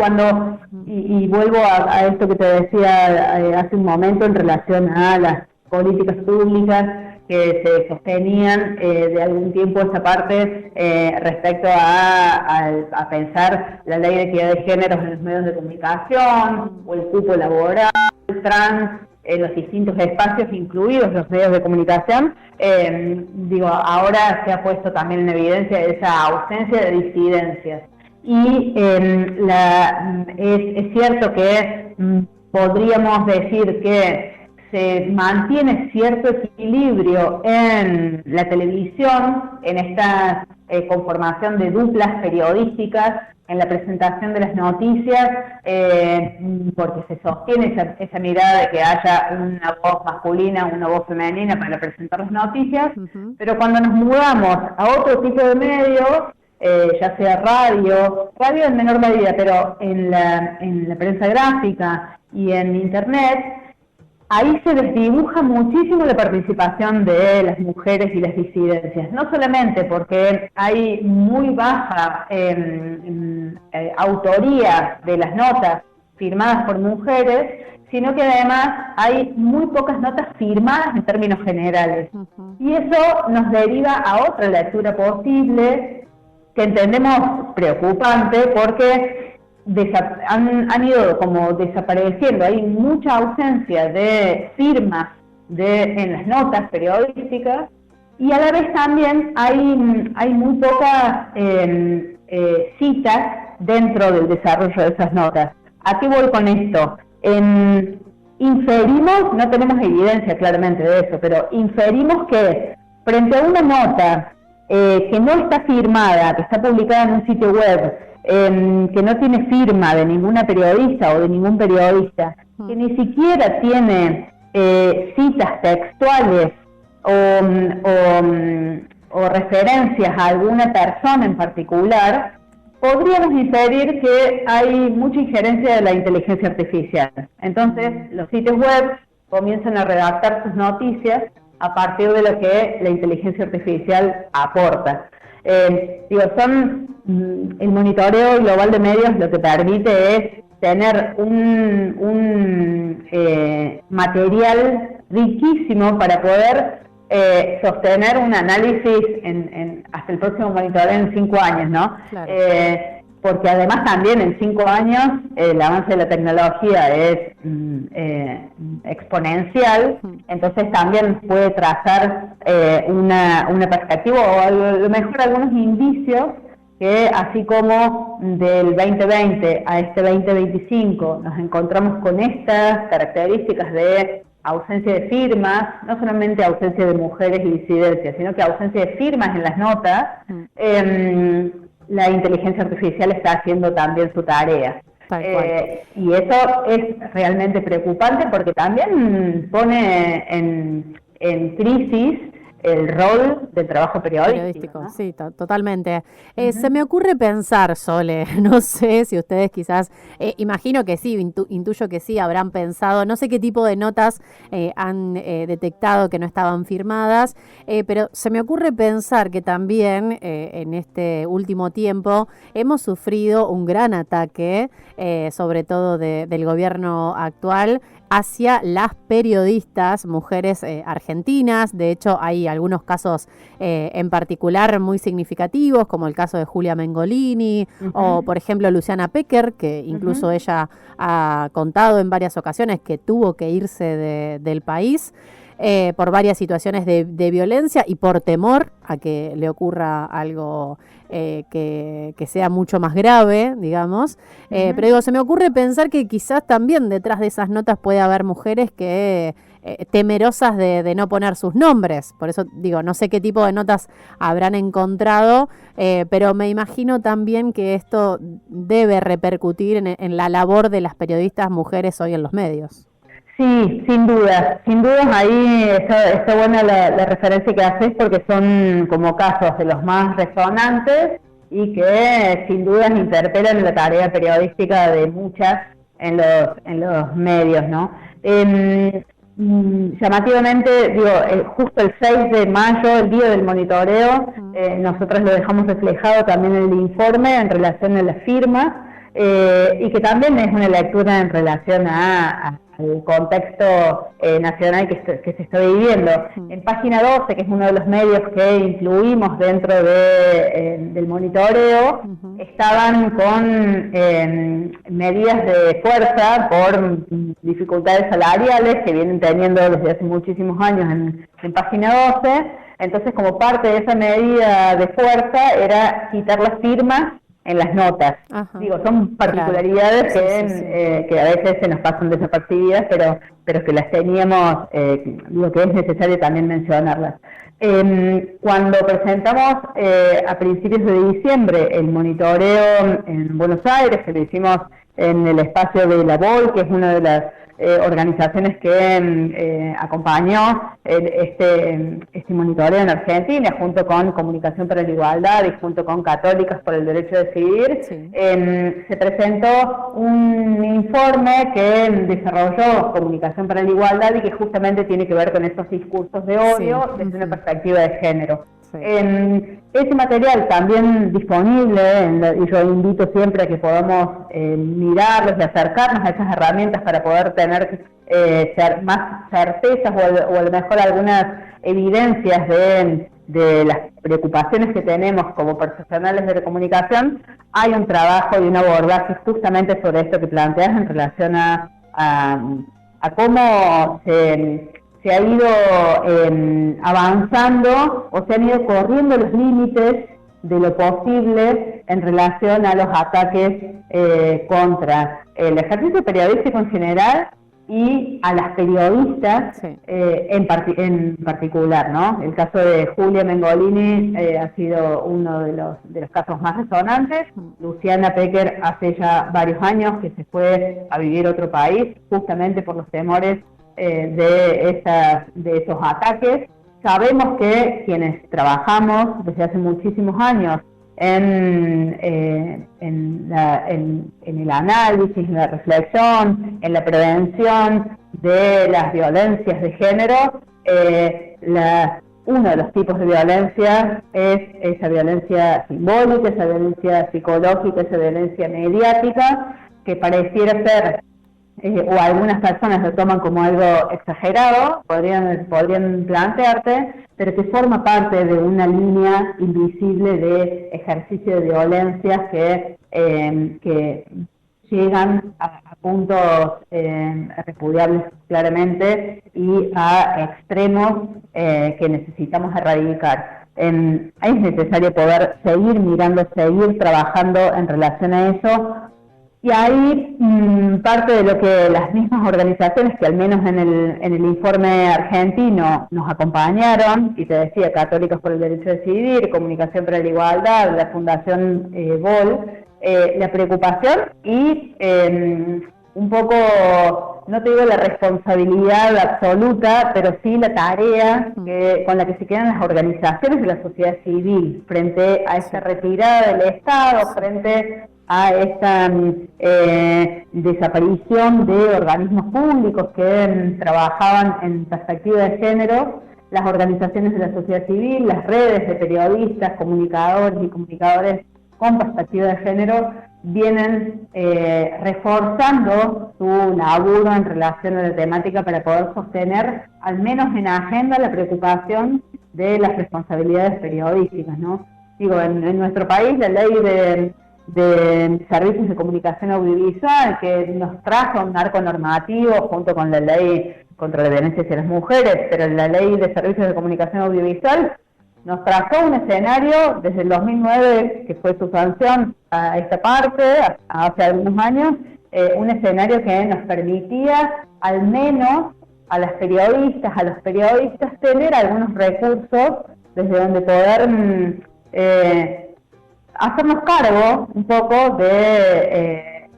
y vuelvo a esto que te decía hace un momento en relación a las políticas públicas que se sostenían de algún tiempo esta parte respecto a pensar la ley de equidad de géneros en los medios de comunicación, o el cupo laboral, trans, en los distintos espacios, incluidos los medios de comunicación. Ahora se ha puesto también en evidencia esa ausencia de disidencias. y es cierto que podríamos decir que se mantiene cierto equilibrio en la televisión, en esta conformación de duplas periodísticas, en la presentación de las noticias, porque se sostiene esa mirada de que haya una voz masculina, una voz femenina para presentar las noticias, pero cuando nos mudamos a otro tipo de medios, ya sea radio en menor medida, pero en la prensa gráfica y en internet, ahí se desdibuja muchísimo la participación de las mujeres y las disidencias, no solamente porque hay muy baja autoría de las notas firmadas por mujeres, sino que además hay muy pocas notas firmadas en términos generales. Y eso nos deriva a otra lectura posible que entendemos preocupante porque han ido como desapareciendo, hay mucha ausencia de firmas en las notas periodísticas y a la vez también hay muy pocas citas dentro del desarrollo de esas notas. ¿A qué voy con esto? Inferimos, no tenemos evidencia claramente de eso, pero inferimos que frente a una nota que no está firmada, que está publicada en un sitio web, que no tiene firma de ninguna periodista o de ningún periodista, que ni siquiera tiene citas textuales o referencias a alguna persona en particular, podríamos inferir que hay mucha injerencia de la inteligencia artificial. Entonces, los sitios web comienzan a redactar sus noticias a partir de lo que la inteligencia artificial aporta. El monitoreo global de medios lo que permite es tener un material riquísimo para poder sostener un análisis hasta el próximo monitoreo en 5 años, ¿no? Claro. Porque además también en 5 años el avance de la tecnología es exponencial, entonces también puede trazar una perspectiva o a lo mejor algunos indicios que así como del 2020 a este 2025 nos encontramos con estas características de ausencia de firmas, no solamente ausencia de mujeres y disidencias, sino que ausencia de firmas en las notas, la inteligencia artificial está haciendo también su tarea. Y eso es realmente preocupante porque también pone en crisis el rol del trabajo periodístico, ¿no? Sí, totalmente. Se me ocurre pensar, Sole, no sé si ustedes quizás, imagino que sí, intuyo que sí, habrán pensado, no sé qué tipo de notas han detectado que no estaban firmadas, pero se me ocurre pensar que también en este último tiempo hemos sufrido un gran ataque, sobre todo del gobierno actual, hacia las periodistas, mujeres argentinas. De hecho, hay algunos casos en particular muy significativos, como el caso de Julia Mengolini, o por ejemplo Luciana Pecker, que incluso ella ha contado en varias ocasiones que tuvo que irse del país por varias situaciones de violencia y por temor a que le ocurra algo que sea mucho más grave, digamos. Pero digo, se me ocurre pensar que quizás también detrás de esas notas puede haber mujeres que temerosas de no poner sus nombres. Por eso digo, no sé qué tipo de notas habrán encontrado, pero me imagino también que esto debe repercutir en la labor de las periodistas mujeres hoy en los medios. Sí, sin duda ahí está buena la referencia que haces porque son como casos de los más resonantes y que sin duda interpelan la tarea periodística de muchas en los medios, ¿no? Llamativamente, digo, justo el 6 de mayo, el día del monitoreo, nosotros lo dejamos reflejado también en el informe en relación a las firmas y que también es una lectura en relación al contexto nacional que se está viviendo. En Página 12, que es uno de los medios que incluimos dentro del monitoreo, estaban con medidas de fuerza por dificultades salariales que vienen teniendo desde hace muchísimos años en Página 12. Entonces, como parte de esa medida de fuerza era quitar las firmas en las notas. Ajá. Digo, son particularidades que a veces se nos pasan desapercibidas, pero que las teníamos, digo que es necesario también mencionarlas. Cuando presentamos a principios de diciembre el monitoreo en Buenos Aires, que lo hicimos en el espacio de la BOL, que es una de las organizaciones que acompañó este monitoreo en Argentina, junto con Comunicación para la Igualdad y junto con Católicas por el Derecho a Decidir, se presentó un informe que desarrolló Comunicación para la Igualdad y que justamente tiene que ver con estos discursos de odio desde una perspectiva de género. Ese material también disponible, y yo invito siempre a que podamos mirarlos y acercarnos a esas herramientas para poder tener más certezas o a lo mejor algunas evidencias de las preocupaciones que tenemos como profesionales de la comunicación. Hay un trabajo y un abordaje justamente sobre esto que planteas en relación a cómo se ha ido avanzando o se han ido corriendo los límites de lo posible en relación a los ataques contra el ejercicio periodístico en general y a las periodistas en particular, ¿no? El caso de Julia Mengolini ha sido uno de los casos más resonantes. Luciana Pecker hace ya varios años que se fue a vivir a otro país justamente por los temores de esos ataques. Sabemos que quienes trabajamos desde hace muchísimos años en el análisis, en la reflexión, en la prevención de las violencias de género, uno de los tipos de violencia es esa violencia simbólica, esa violencia psicológica, esa violencia mediática, que pareciera ser o algunas personas lo toman como algo exagerado, podrían plantearte, pero que forma parte de una línea invisible de ejercicio de violencias que llegan a puntos repudiables claramente y a extremos que necesitamos erradicar. Es necesario poder seguir mirando, seguir trabajando en relación a eso. Y ahí parte de lo que las mismas organizaciones que al menos en el informe argentino nos acompañaron, y te decía, Católicas por el Derecho a Decidir, Comunicación para la Igualdad, la Fundación BOL, la preocupación y un poco, no te digo la responsabilidad absoluta, pero sí la tarea con la que se quedan las organizaciones de la sociedad civil frente a esta retirada del Estado, frente a esta desaparición de organismos públicos que trabajaban en perspectiva de género. Las organizaciones de la sociedad civil, las redes de periodistas, comunicadores y comunicadores con perspectiva de género vienen reforzando su laburo en relación a la temática para poder sostener, al menos en agenda, la preocupación de las responsabilidades periodísticas, ¿no? Digo, en nuestro país la ley de servicios de comunicación audiovisual, que nos trajo un marco normativo junto con la ley contra la violencia hacia las mujeres, pero la ley de servicios de comunicación audiovisual nos trazó un escenario desde el 2009, que fue su sanción a esta parte, hace algunos años, un escenario que nos permitía al menos a las periodistas, a los periodistas, tener algunos recursos desde donde poder hacernos cargo un poco de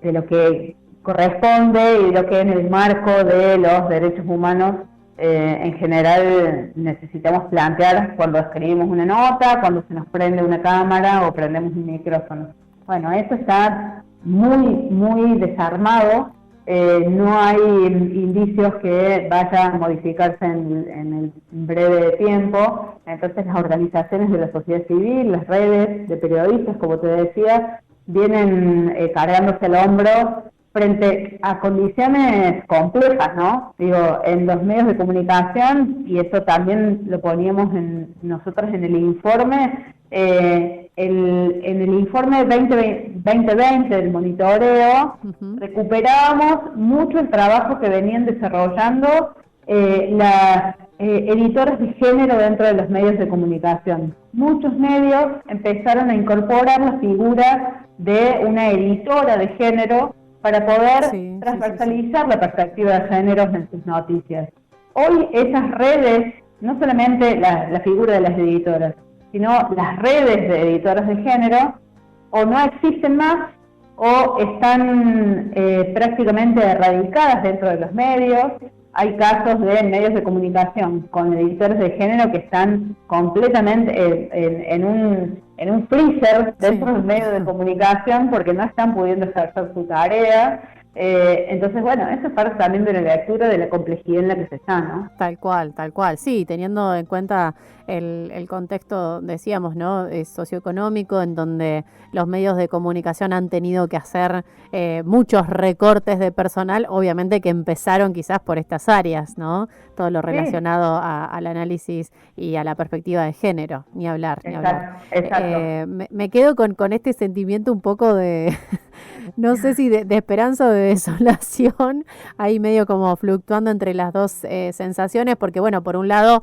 lo que corresponde y lo que en el marco de los derechos humanos en general necesitamos plantear cuando escribimos una nota, cuando se nos prende una cámara o prendemos un micrófono. Bueno, eso está muy desarmado, no hay indicios que vaya a modificarse en el breve tiempo. Entonces las organizaciones de la sociedad civil, las redes de periodistas, como te decía, vienen cargándose el hombro frente a condiciones complejas, ¿no? Digo, en los medios de comunicación, y eso también lo poníamos nosotros en el informe, en el informe 2020 del monitoreo, recuperábamos mucho el trabajo que venían desarrollando las editores de género dentro de los medios de comunicación. Muchos medios empezaron a incorporar la figura de una editora de género para poder transversalizar la perspectiva de género en sus noticias. Hoy esas redes, no solamente la figura de las editoras, sino las redes de editoras de género, o no existen más o están prácticamente erradicadas dentro de los medios. Hay casos de medios de comunicación con editores de género que están completamente en un freezer dentro del medio de comunicación porque no están pudiendo ejercer su tarea. Entonces, bueno, eso es parte también de la lectura de la complejidad en la que se está, ¿no? Tal cual. Sí, teniendo en cuenta el contexto, decíamos, ¿no? Socioeconómico, en donde los medios de comunicación han tenido que hacer muchos recortes de personal, obviamente que empezaron quizás por estas áreas, ¿no? Todo lo relacionado al análisis y a la perspectiva de género, ni hablar. Exacto. Me quedo con este sentimiento un poco de... no sé si de esperanza o de desolación, ahí medio como fluctuando entre las dos sensaciones, porque bueno, por un lado,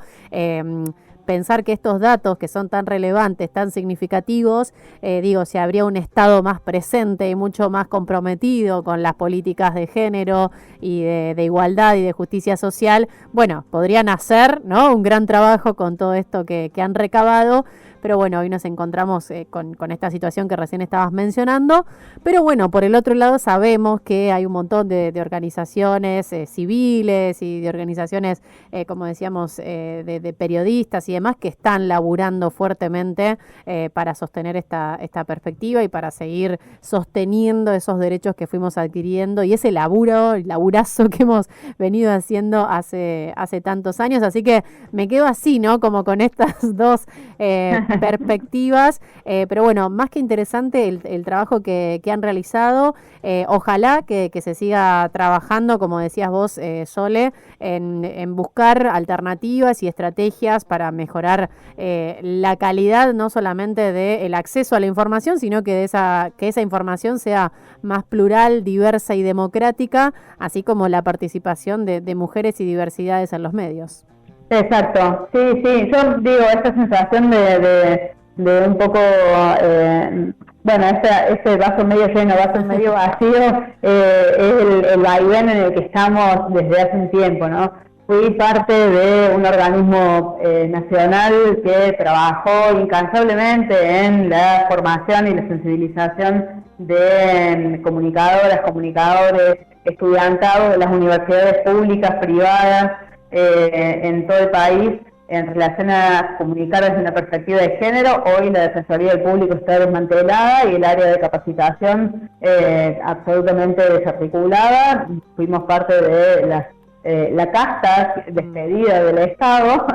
pensar que estos datos que son tan relevantes, tan significativos, si habría un Estado más presente y mucho más comprometido con las políticas de género y de igualdad y de justicia social, bueno, podrían hacer, ¿no?, un gran trabajo con todo esto que han recabado. Pero bueno, hoy nos encontramos con esta situación que recién estabas mencionando. Pero bueno, por el otro lado sabemos que hay un montón de organizaciones civiles y de organizaciones, como decíamos, de periodistas y demás que están laburando fuertemente para sostener esta perspectiva y para seguir sosteniendo esos derechos que fuimos adquiriendo y ese laburazo que hemos venido haciendo hace tantos años. Así que me quedo así, ¿no? Como con estas dos perspectivas, pero bueno, más que interesante el trabajo que han realizado. Ojalá que se siga trabajando, como decías vos, Sole, en buscar alternativas y estrategias para mejorar la calidad, no solamente del acceso a la información, sino que esa información sea más plural, diversa y democrática, así como la participación de mujeres y diversidades en los medios. Exacto, sí, yo digo, esta sensación de un poco, ese vaso medio lleno, vaso medio vacío, es el vaivén en el que estamos desde hace un tiempo, ¿no? Fui parte de un organismo nacional que trabajó incansablemente en la formación y la sensibilización de comunicadoras, comunicadores, estudiantados de las universidades públicas, privadas, en todo el país en relación a comunicar desde una perspectiva de género. Hoy la Defensoría del Público está desmantelada y el área de capacitación absolutamente desarticulada. Fuimos parte de la casta despedida del Estado,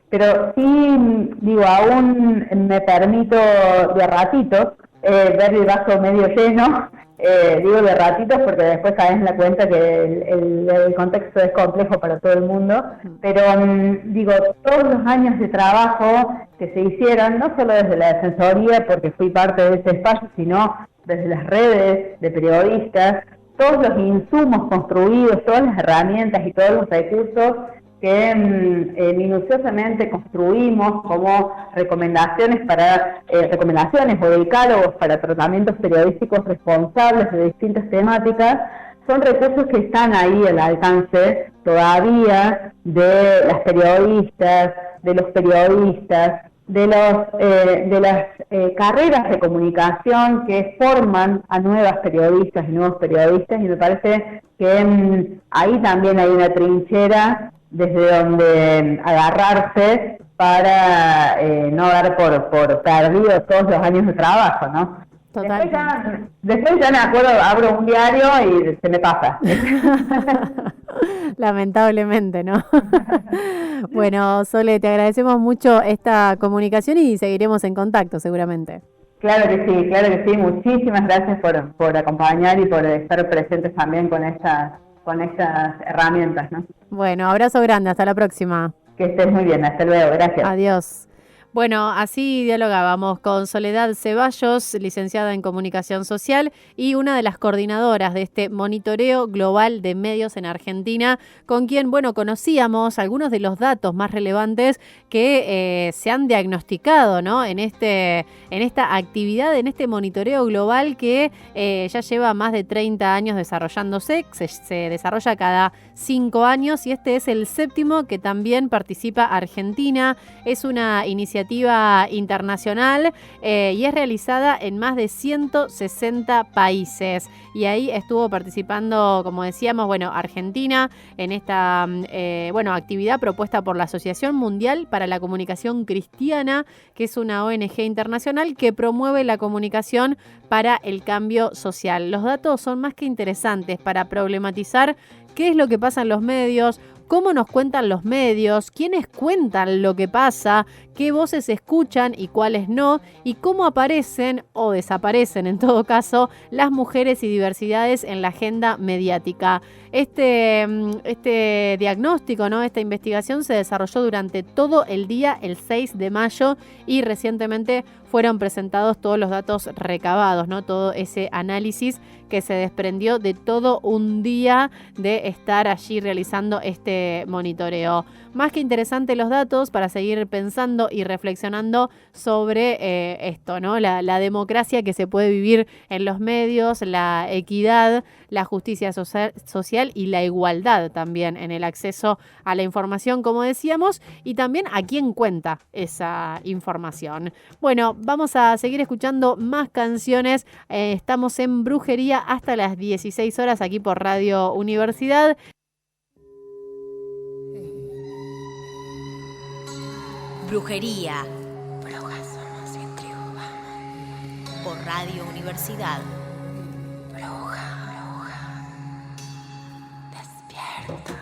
pero sí, digo, aún me permito de ratitos ver el vaso medio lleno. Digo de ratitos porque después caes en la cuenta que el contexto es complejo para todo el mundo, pero digo, todos los años de trabajo que se hicieron, no solo desde la Defensoría, porque fui parte de ese espacio, sino desde las redes de periodistas, todos los insumos construidos, todas las herramientas y todos los recursos que minuciosamente construimos como recomendaciones o decálogos para tratamientos periodísticos responsables de distintas temáticas, son recursos que están ahí al alcance todavía de las periodistas, de los periodistas, de las carreras de comunicación que forman a nuevas periodistas y nuevos periodistas, y me parece que ahí también hay una trinchera desde donde agarrarse para no dar por perdido todos los años de trabajo, ¿no? Después ya me acuerdo, abro un diario y se me pasa. Lamentablemente, ¿no? Bueno, Sole, te agradecemos mucho esta comunicación y seguiremos en contacto seguramente. Claro que sí. Muchísimas gracias por acompañar y por estar presentes también con estas herramientas, ¿no? Bueno, abrazo grande, hasta la próxima. Que estés muy bien, hasta luego, gracias. Adiós. Bueno, así dialogábamos con Soledad Ceballos, licenciada en Comunicación Social y una de las coordinadoras de este monitoreo global de medios en Argentina, con quien, bueno, conocíamos algunos de los datos más relevantes que se han diagnosticado, ¿no? en esta actividad, en este monitoreo global que ya lleva más de 30 años desarrollándose, se desarrolla cada 5 años y este es el 7º que también participa Argentina. Es una iniciativa internacional y es realizada en más de 160 países. Y ahí estuvo participando, como decíamos, bueno, Argentina en esta actividad propuesta por la Asociación Mundial para la Comunicación Cristiana, que es una ONG internacional que promueve la comunicación para el cambio social. Los datos son más que interesantes para problematizar qué es lo que pasa en los medios, cómo nos cuentan los medios, quiénes cuentan lo que pasa, qué voces se escuchan y cuáles no, y cómo aparecen o desaparecen, en todo caso, las mujeres y diversidades en la agenda mediática. Este diagnóstico, ¿no? Esta investigación se desarrolló durante todo el día, el 6 de mayo, y recientemente fueron presentados todos los datos recabados, ¿no? Todo ese análisis que se desprendió de todo un día de estar allí realizando este monitoreo. Más que interesante los datos para seguir pensando y reflexionando sobre esto, ¿no? La democracia que se puede vivir en los medios, la equidad, la justicia social y la igualdad también en el acceso a la información, como decíamos, y también a quién cuenta esa información. Bueno, vamos a seguir escuchando más canciones. Estamos en Brujería hasta las 16 horas aquí por Radio Universidad. Brujería. Brujas somos y triunfamos. Por Radio Universidad. Bruja. Despierta.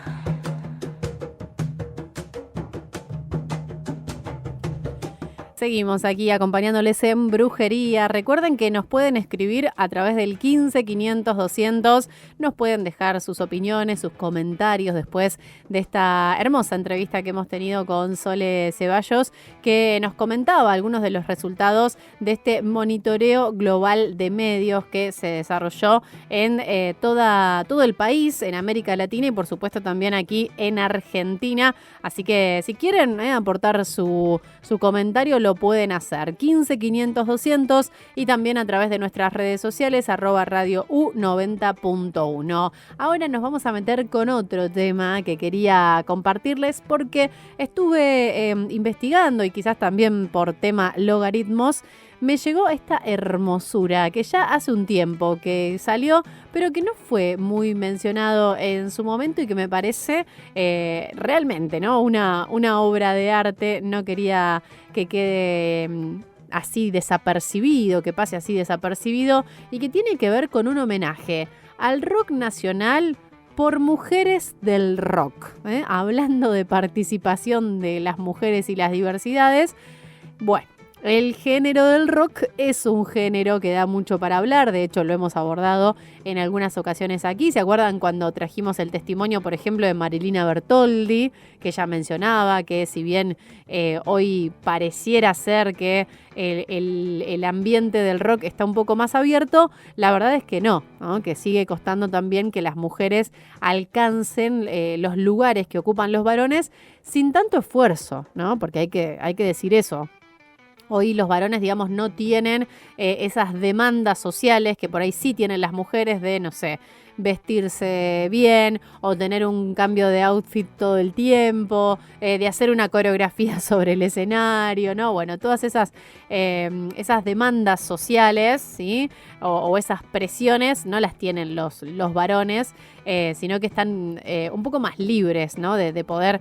Seguimos aquí acompañándoles en Brujería. Recuerden que nos pueden escribir a través del 15 500 200. Nos pueden dejar sus opiniones, sus comentarios después de esta hermosa entrevista que hemos tenido con Sole Ceballos, que nos comentaba algunos de los resultados de este monitoreo global de medios que se desarrolló en todo el país, en América Latina y por supuesto también aquí en Argentina. Así que si quieren aportar su comentario, lo pueden hacer 15 500 200 y también a través de nuestras redes sociales @radio U90.1. Ahora nos vamos a meter con otro tema que quería compartirles porque estuve investigando y quizás también por tema logaritmos me llegó esta hermosura que ya hace un tiempo que salió, pero que no fue muy mencionado en su momento y que me parece realmente, ¿no? Una obra de arte. No quería que quede así desapercibido, que pase así desapercibido, y que tiene que ver con un homenaje al rock nacional por mujeres del rock. Hablando de participación de las mujeres y las diversidades, bueno, el género del rock es un género que da mucho para hablar, de hecho lo hemos abordado en algunas ocasiones aquí. ¿Se acuerdan cuando trajimos el testimonio, por ejemplo, de Marilina Bertoldi, que ella mencionaba que si bien hoy pareciera ser que el ambiente del rock está un poco más abierto, la verdad es que no, que sigue costando también que las mujeres alcancen los lugares que ocupan los varones sin tanto esfuerzo, ¿no? Porque hay que decir eso. Hoy los varones, digamos, no tienen esas demandas sociales que por ahí sí tienen las mujeres de, no sé, vestirse bien o tener un cambio de outfit todo el tiempo, de hacer una coreografía sobre el escenario, ¿no? Bueno, todas esas demandas sociales, ¿sí? O esas presiones no las tienen los varones, sino que están un poco más libres, ¿no? De poder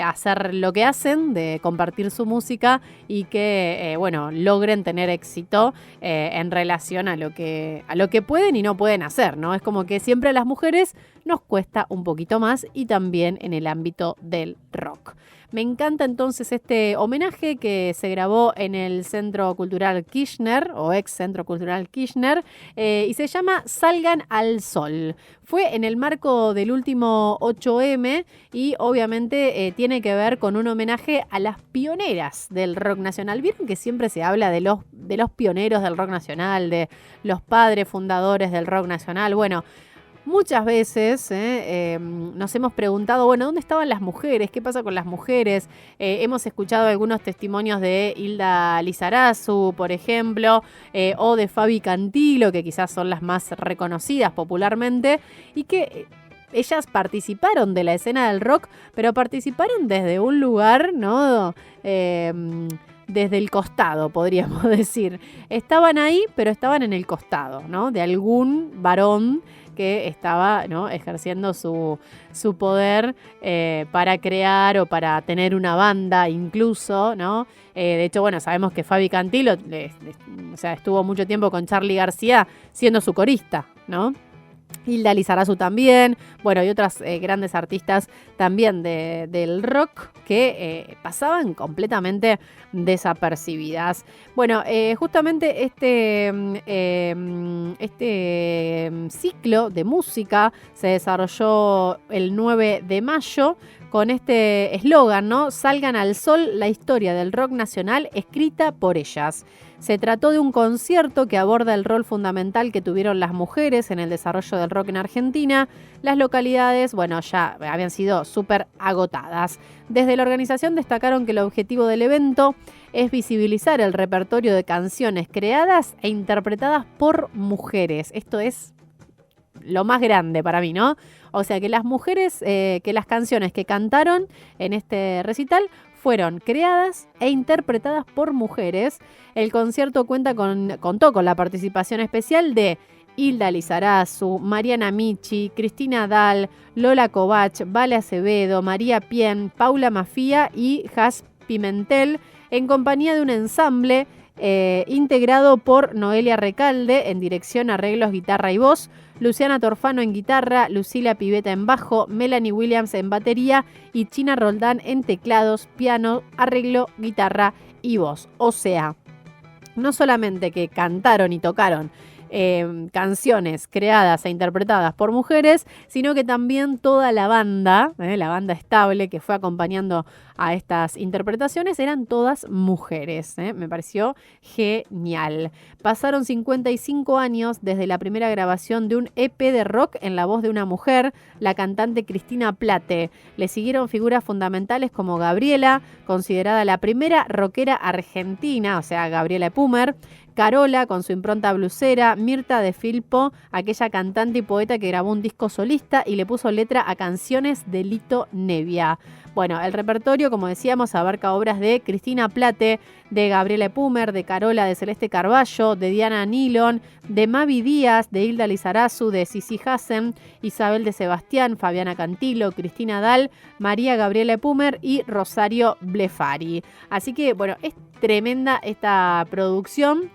hacer lo que hacen, de compartir su música y que, logren tener éxito en relación a lo que pueden y no pueden hacer, ¿no? Es como que siempre a las mujeres nos cuesta un poquito más y también en el ámbito del rock. Me encanta entonces este homenaje que se grabó en el Centro Cultural Kirchner, o ex Centro Cultural Kirchner, y se llama Salgan al Sol. Fue en el marco del último 8M y obviamente tiene que ver con un homenaje a las pioneras del rock nacional. Vieron que siempre se habla de los pioneros del rock nacional, de los padres fundadores del rock nacional. Bueno, muchas veces nos hemos preguntado, bueno, ¿dónde estaban las mujeres? ¿Qué pasa con las mujeres? Hemos escuchado algunos testimonios de Hilda Lizarazu, por ejemplo, o de Fabi Cantilo, que quizás son las más reconocidas popularmente, y que ellas participaron de la escena del rock, pero participaron desde un lugar, ¿no? Desde el costado, podríamos decir. Estaban ahí, pero estaban en el costado, ¿no? De algún varón que estaba, ¿no?, ejerciendo su poder para crear o para tener una banda incluso, ¿no? De hecho, bueno, sabemos que Fabi Cantilo estuvo mucho tiempo con Charly García siendo su corista, ¿no? Hilda Lizarazu también, bueno, y otras grandes artistas también del rock que pasaban completamente desapercibidas. Bueno, justamente este ciclo de música se desarrolló el 9 de mayo con este eslogan, ¿no? Salgan al sol, la historia del rock nacional escrita por ellas. Se trató de un concierto que aborda el rol fundamental que tuvieron las mujeres en el desarrollo del rock en Argentina. Las localidades, bueno, ya habían sido súper agotadas. Desde la organización destacaron que el objetivo del evento es visibilizar el repertorio de canciones creadas e interpretadas por mujeres. Esto es lo más grande para mí, ¿no? O sea, que las mujeres, que las canciones que cantaron en este recital fueron creadas e interpretadas por mujeres. El concierto contó con la participación especial de Hilda Lizarazu, Mariana Michi, Cristina Dal, Lola Covach, Vale Acevedo, María Pien, Paula Mafía y Jas Pimentel, en compañía de un ensamble integrado por Noelia Recalde en dirección, arreglos, guitarra y voz, Luciana Torfano en guitarra, Lucila Piveta en bajo, Melanie Williams en batería y China Roldán en teclados, piano, arreglo, guitarra y voz. O sea, no solamente que cantaron y tocaron canciones creadas e interpretadas por mujeres, sino que también toda la banda estable que fue acompañando a estas interpretaciones eran todas mujeres. Me pareció genial. Pasaron 55 años desde la primera grabación de un EP de rock en la voz de una mujer, la cantante Cristina Plate. Le siguieron figuras fundamentales como Gabriela, considerada la primera rockera argentina, o sea, Gabriela Epumer, Carola, con su impronta blusera, Mirta de Filpo, aquella cantante y poeta que grabó un disco solista y le puso letra a canciones de Lito Nevia. Bueno, el repertorio, como decíamos, abarca obras de Cristina Plate, de Gabriela Epumer, de Carola, de Celeste Carballo, de Diana Nilon, de Mavi Díaz, de Hilda Lizarazu, de Sisi Hassen, Isabel de Sebastián, Fabiana Cantilo, Cristina Dal, María Gabriela Epumer y Rosario Blefari. Así que, bueno, es tremenda esta producción.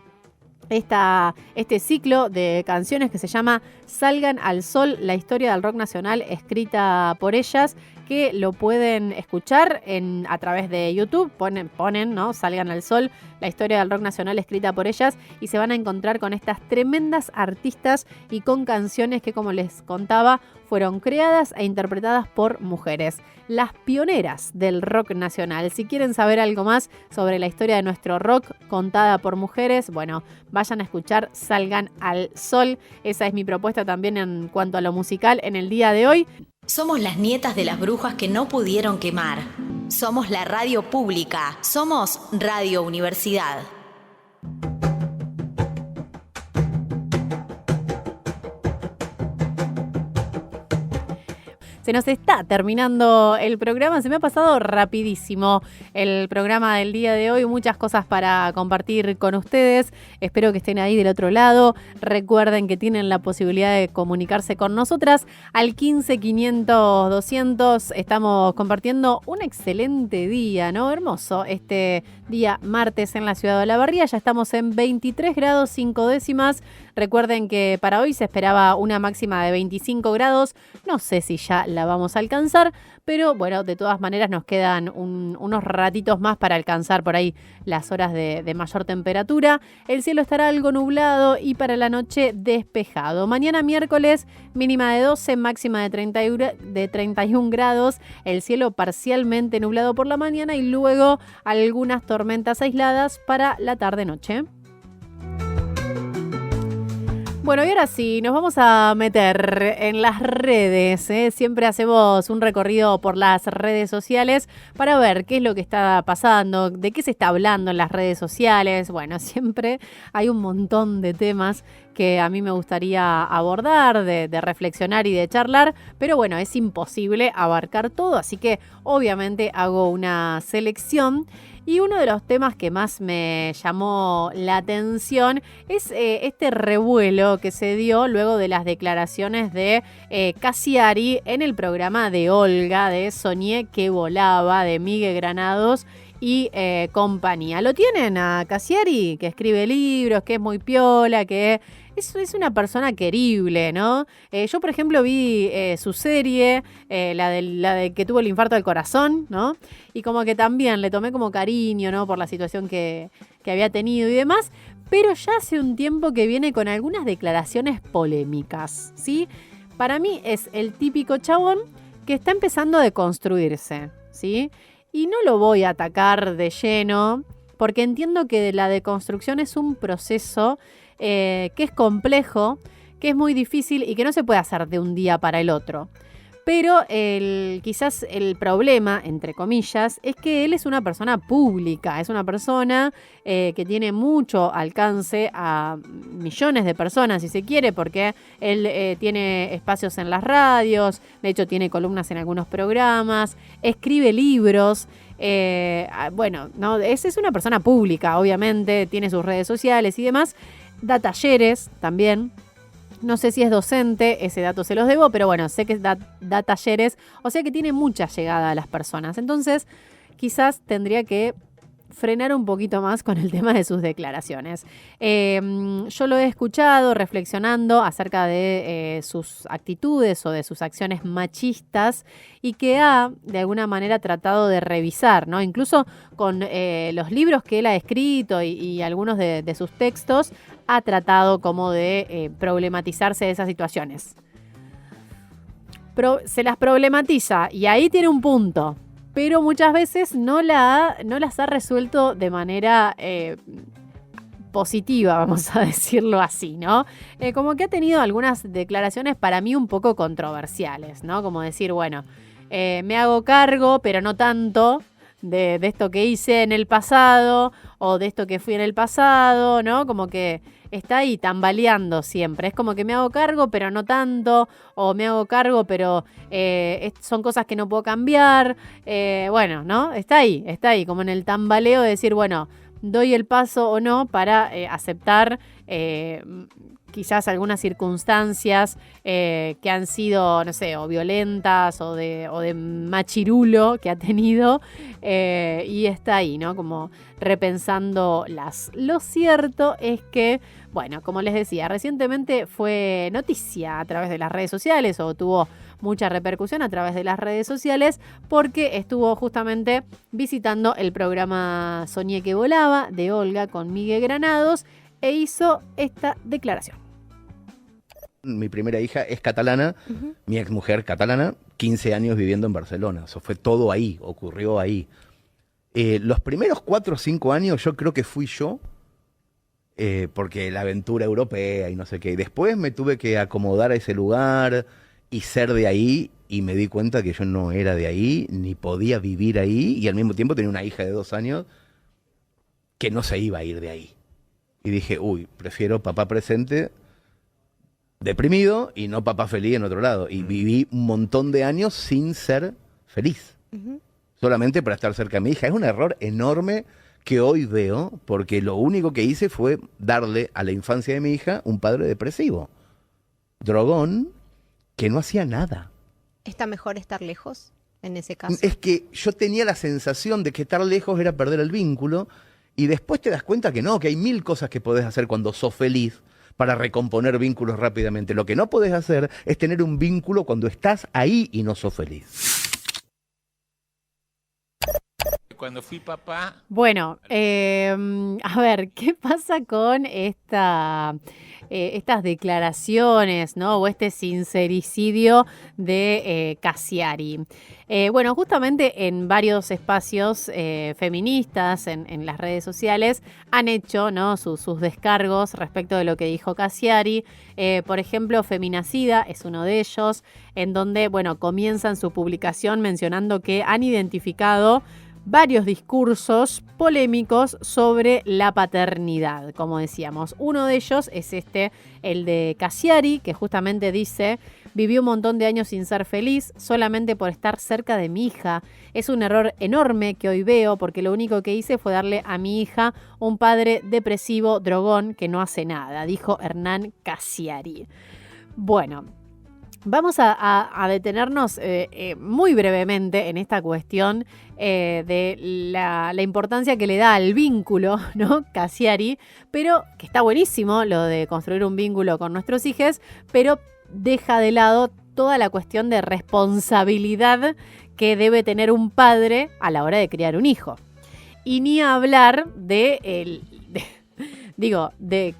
Este ciclo de canciones que se llama Salgan al Sol, la historia del rock nacional escrita por ellas, que lo pueden escuchar a través de YouTube, ponen, ¿no? Salgan al Sol, la historia del rock nacional escrita por ellas, y se van a encontrar con estas tremendas artistas y con canciones que, como les contaba, fueron creadas e interpretadas por mujeres, las pioneras del rock nacional. Si quieren saber algo más sobre la historia de nuestro rock contada por mujeres, bueno, vayan a escuchar Salgan al Sol. Esa es mi propuesta también en cuanto a lo musical en el día de hoy. Somos las nietas de las brujas que no pudieron quemar. Somos la radio pública. Somos Radio Universidad. Se nos está terminando el programa, se me ha pasado rapidísimo el programa del día de hoy, muchas cosas para compartir con ustedes, espero que estén ahí del otro lado, recuerden que tienen la posibilidad de comunicarse con nosotras al 15 500 200, estamos compartiendo un excelente día, ¿no? Hermoso este día martes en la ciudad de Olavarría, ya estamos en 23 grados 5 décimas, recuerden que para hoy se esperaba una máxima de 25 grados, no sé si ya la vamos a alcanzar, pero bueno, de todas maneras nos quedan unos ratitos más para alcanzar por ahí las horas de mayor temperatura. El cielo estará algo nublado y para la noche despejado. Mañana miércoles mínima de 12, máxima de 31 grados, el cielo parcialmente nublado por la mañana y luego algunas tormentas aisladas para la tarde-noche. Bueno, y ahora sí, nos vamos a meter en las redes, ¿eh? Siempre hacemos un recorrido por las redes sociales para ver qué es lo que está pasando, de qué se está hablando en las redes sociales. Bueno, siempre hay un montón de temas que a mí me gustaría abordar, de reflexionar y de charlar, pero bueno, es imposible abarcar todo, así que obviamente hago una selección. Y uno de los temas que más me llamó la atención es este revuelo que se dio luego de las declaraciones de Cassiari en el programa de Olga, de Soñé que volaba, de Miguel Granados y compañía. ¿Lo tienen a Cassiari? Que escribe libros, que es muy piola, que es una persona querible, ¿no? Yo, por ejemplo, vi su serie, la de que tuvo el infarto del corazón, ¿no? Y como que también le tomé como cariño, ¿no? Por la situación que había tenido y demás. Pero ya hace un tiempo que viene con algunas declaraciones polémicas, ¿sí? Para mí es el típico chabón que está empezando a deconstruirse, ¿sí? Y no lo voy a atacar de lleno, porque entiendo que la deconstrucción es un proceso que es complejo, que es muy difícil y que no se puede hacer de un día para el otro. Pero quizás el problema, entre comillas, es que él es una persona pública, es una persona que tiene mucho alcance a millones de personas, si se quiere, porque él tiene espacios en las radios, de hecho tiene columnas en algunos programas, escribe libros. Bueno, no, es una persona pública, obviamente, tiene sus redes sociales y demás. Da talleres también. No sé si es docente, ese dato se los debo, pero bueno, sé que da talleres, o sea que tiene mucha llegada a las personas. Entonces, quizás tendría que frenar un poquito más con el tema de sus declaraciones. Yo lo he escuchado reflexionando acerca de sus actitudes o de sus acciones machistas y que ha, de alguna manera, tratado de revisar, ¿no? Incluso con los libros que él ha escrito y algunos de sus textos, ha tratado como de problematizarse de esas situaciones. Se las problematiza y ahí tiene un punto. Pero muchas veces no las ha resuelto de manera positiva, vamos a decirlo así, ¿no? Como que ha tenido algunas declaraciones para mí un poco controversiales, ¿no? Como decir, bueno, me hago cargo, pero no tanto de esto que hice en el pasado o de esto que fui en el pasado, ¿no? Como que está ahí tambaleando siempre. Es como que me hago cargo, pero no tanto, o me hago cargo, pero son cosas que no puedo cambiar. Bueno, ¿no? Está ahí, como en el tambaleo de decir, bueno, doy el paso o no para aceptar quizás algunas circunstancias que han sido, no sé, o violentas o de machirulo que ha tenido, y está ahí, ¿no? Como repensándolas. Lo cierto es que, bueno, como les decía, recientemente fue noticia a través de las redes sociales o tuvo mucha repercusión a través de las redes sociales porque estuvo justamente visitando el programa Soñé que volaba de Olga con Miguel Granados e hizo esta declaración. Mi primera hija es catalana, mi exmujer catalana, 15 años viviendo en Barcelona. Eso fue todo ahí, ocurrió ahí. Los primeros 4 o 5 años yo creo que fui yo, porque la aventura europea y no sé qué. Después me tuve que acomodar a ese lugar y ser de ahí, y me di cuenta que yo no era de ahí, ni podía vivir ahí, y al mismo tiempo tenía una hija de 2 años que no se iba a ir de ahí. Y dije, prefiero papá presente deprimido y no papá feliz en otro lado. Y viví un montón de años sin ser feliz. Solamente para estar cerca de mi hija. Es un error enorme que hoy veo, porque lo único que hice fue darle a la infancia de mi hija un padre depresivo, drogón, que no hacía nada. ¿Está mejor estar lejos en ese caso? Es que yo tenía la sensación de que estar lejos era perder el vínculo, y después te das cuenta que no, que hay 1000 cosas que podés hacer cuando sos feliz, para recomponer vínculos rápidamente. Lo que no podés hacer es tener un vínculo cuando estás ahí y no sos feliz. Cuando fui papá... Bueno, a ver, ¿qué pasa con estas declaraciones, ¿no? O este sincericidio de Cassiari? Bueno, justamente en varios espacios feministas, en las redes sociales, han hecho, ¿no?, sus descargos respecto de lo que dijo Cassiari. Por ejemplo, Feminacida es uno de ellos, en donde, bueno, comienzan su publicación mencionando que han identificado varios discursos polémicos sobre la paternidad, como decíamos. Uno de ellos es el de Cassiari, que justamente dice: viví un montón de años sin ser feliz solamente por estar cerca de mi hija. Es un error enorme que hoy veo porque lo único que hice fue darle a mi hija un padre depresivo, drogón, que no hace nada, dijo Hernán Cassiari. Bueno, vamos a detenernos muy brevemente en esta cuestión de la importancia que le da al vínculo, ¿no?, Cassiari, pero que está buenísimo lo de construir un vínculo con nuestros hijos, pero deja de lado toda la cuestión de responsabilidad que debe tener un padre a la hora de criar un hijo. Y ni hablar de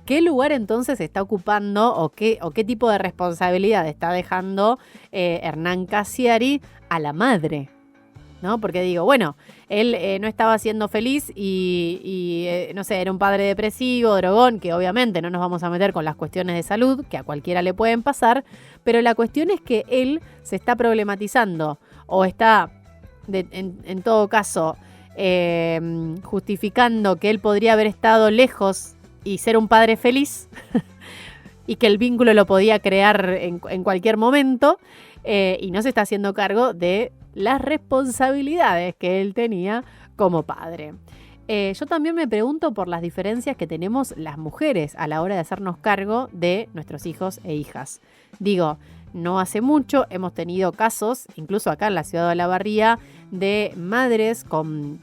qué lugar entonces está ocupando o qué tipo de responsabilidad está dejando Hernán Cassiari a la madre, ¿no? Porque digo, bueno, él no estaba siendo feliz y no sé, era un padre depresivo, drogón, que obviamente no nos vamos a meter con las cuestiones de salud, que a cualquiera le pueden pasar, pero la cuestión es que él se está problematizando o está, en todo caso, justificando que él podría haber estado lejos y ser un padre feliz y que el vínculo lo podía crear en cualquier momento, y no se está haciendo cargo de las responsabilidades que él tenía como padre. Yo también me pregunto por las diferencias que tenemos las mujeres a la hora de hacernos cargo de nuestros hijos e hijas. Digo, no hace mucho hemos tenido casos, incluso acá en la ciudad de Olavarría, de madres con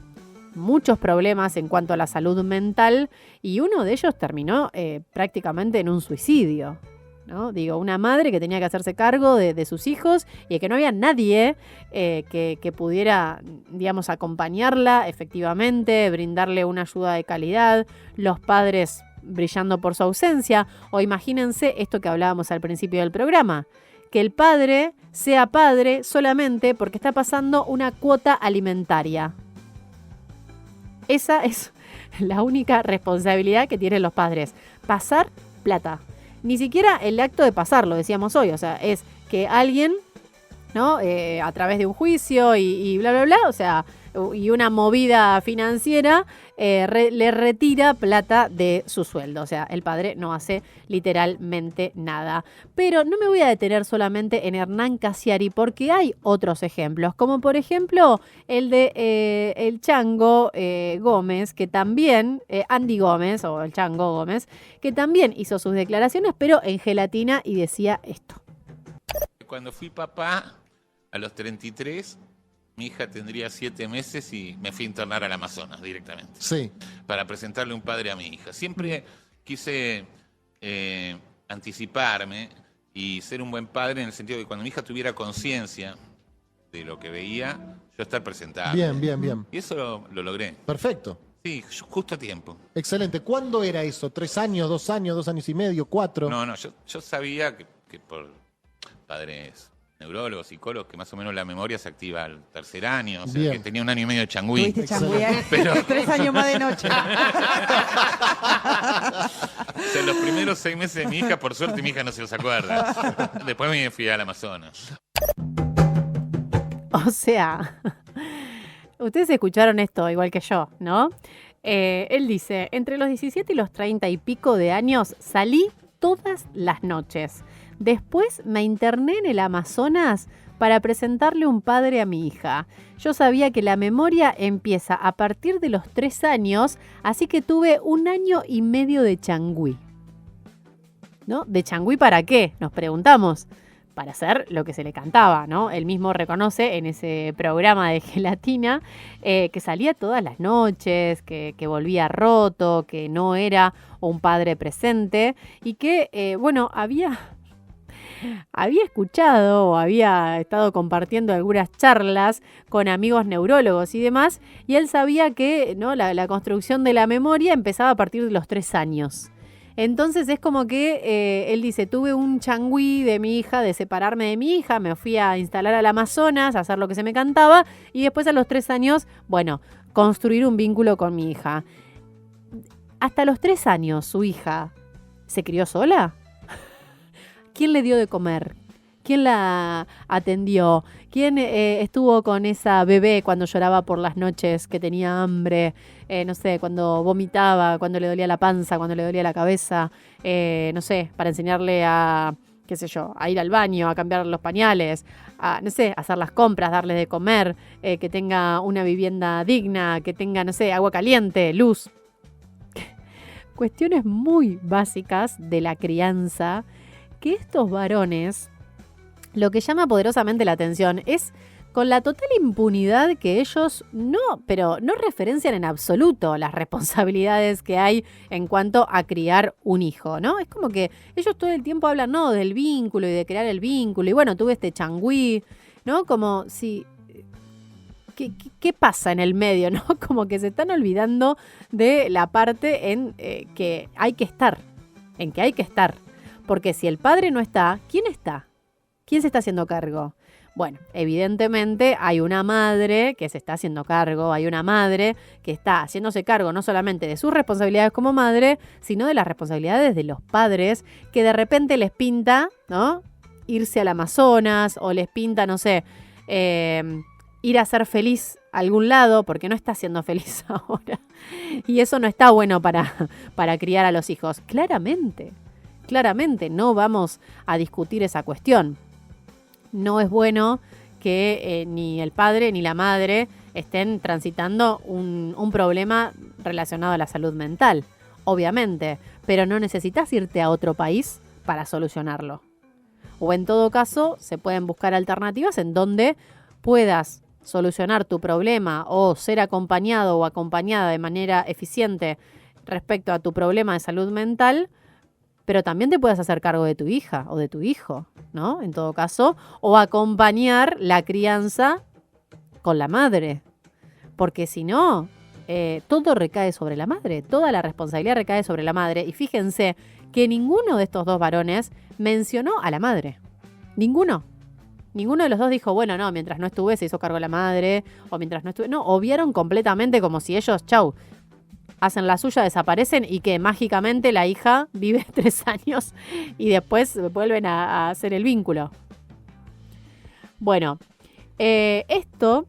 muchos problemas en cuanto a la salud mental, y uno de ellos terminó prácticamente en un suicidio, ¿no? Digo, una madre que tenía que hacerse cargo de sus hijos y que no había nadie que pudiera, digamos, acompañarla efectivamente, brindarle una ayuda de calidad, los padres brillando por su ausencia. O imagínense esto que hablábamos al principio del programa, que el padre sea padre solamente porque está pasando una cuota alimentaria. Esa es la única responsabilidad que tienen los padres, pasar plata. Ni siquiera el acto de pasarlo, decíamos hoy, o sea, es que alguien, ¿no?, a través de un juicio y bla, bla, bla, o sea, y una movida financiera, le retira plata de su sueldo. O sea, el padre no hace literalmente nada. Pero no me voy a detener solamente en Hernán Cassiari, porque hay otros ejemplos, como por ejemplo el de el Chango Gómez, que también, Andy Gómez, o el Chango Gómez, que también hizo sus declaraciones, pero en gelatina, y decía esto. Cuando fui papá, a los 33... mi hija tendría 7 meses y me fui a internar al Amazonas directamente. Sí. Para presentarle un padre a mi hija. Siempre quise anticiparme y ser un buen padre en el sentido de que cuando mi hija tuviera conciencia de lo que veía, yo estar presentable. Bien, bien, bien. Y eso lo logré. Perfecto. Sí, justo a tiempo. Excelente. ¿Cuándo era eso? ¿3 años, 2 años, 2 años y medio, 4? No, yo sabía que por padres neurólogos, psicólogos, que más o menos la memoria se activa al 3er año, o sea, bien, que tenía 1 año y medio de changüí. Tuviste changüí, Pero 3 años más de noche. O sea, los primeros 6 meses de mi hija, por suerte mi hija no se los acuerda. Después me fui al Amazonas. O sea, ustedes escucharon esto igual que yo, ¿no? Él dice, entre los 17 y los 30 y pico de años salí todas las noches. Después me interné en el Amazonas para presentarle un padre a mi hija. Yo sabía que la memoria empieza a partir de los 3 años, así que tuve 1 año y medio de changüí. ¿No? ¿De changüí para qué? Nos preguntamos. para hacer lo que se le cantaba, ¿no? Él mismo reconoce en ese programa de Gelatina que salía todas las noches, que volvía roto, que no era un padre presente y que, bueno, había escuchado o había estado compartiendo algunas charlas con amigos neurólogos y demás, y él sabía que, ¿no?, la construcción de la memoria empezaba a partir de los 3 años. Entonces es como que él dice, tuve un changüí de mi hija, de separarme de mi hija, me fui a instalar al Amazonas, a hacer lo que se me cantaba, y después a los 3 años, bueno, construir un vínculo con mi hija. Hasta los 3 años, su hija, ¿se crió sola? ¿Quién le dio de comer? ¿Quién la atendió? ¿Quién estuvo con esa bebé cuando lloraba por las noches, que tenía hambre? No sé, cuando vomitaba, cuando le dolía la panza, cuando le dolía la cabeza. No sé, para enseñarle a, qué sé yo, a ir al baño, a cambiar los pañales, a, no sé, hacer las compras, darle de comer, que tenga una vivienda digna, que tenga, no sé, agua caliente, luz. Cuestiones muy básicas de la crianza que estos varones, lo que llama poderosamente la atención es con la total impunidad que ellos no referencian en absoluto las responsabilidades que hay en cuanto a criar un hijo, ¿no? Es como que ellos todo el tiempo hablan, ¿no?, del vínculo y de crear el vínculo. Y bueno, tuve este changüí, ¿no? Como si... ¿Qué pasa en el medio, no? Como que se están olvidando de la parte en que hay que estar, Porque si el padre no está, ¿quién está? ¿Quién se está haciendo cargo? Bueno, evidentemente hay una madre que se está haciendo cargo, hay una madre que está haciéndose cargo no solamente de sus responsabilidades como madre, sino de las responsabilidades de los padres, que de repente les pinta, ¿no?, irse al Amazonas, o les pinta, no sé, ir a ser feliz a algún lado, porque no está siendo feliz ahora. Y eso no está bueno para criar a los hijos. Claramente no vamos a discutir esa cuestión. No es bueno que ni el padre ni la madre estén transitando un problema relacionado a la salud mental, obviamente, pero no necesitas irte a otro país para solucionarlo. O en todo caso, se pueden buscar alternativas en donde puedas solucionar tu problema o ser acompañado o acompañada de manera eficiente respecto a tu problema de salud mental, pero también te puedes hacer cargo de tu hija o de tu hijo, ¿no? En todo caso, o acompañar la crianza con la madre, porque si no, todo recae sobre la madre, toda la responsabilidad recae sobre la madre. Y fíjense que ninguno de estos dos varones mencionó a la madre, ninguno de los dos dijo, bueno, no, mientras no estuve se hizo cargo la madre, o mientras no estuve, no, obviaron completamente, como si ellos, chau, hacen la suya, desaparecen y que mágicamente la hija vive 3 años y después vuelven a hacer el vínculo. Bueno, esto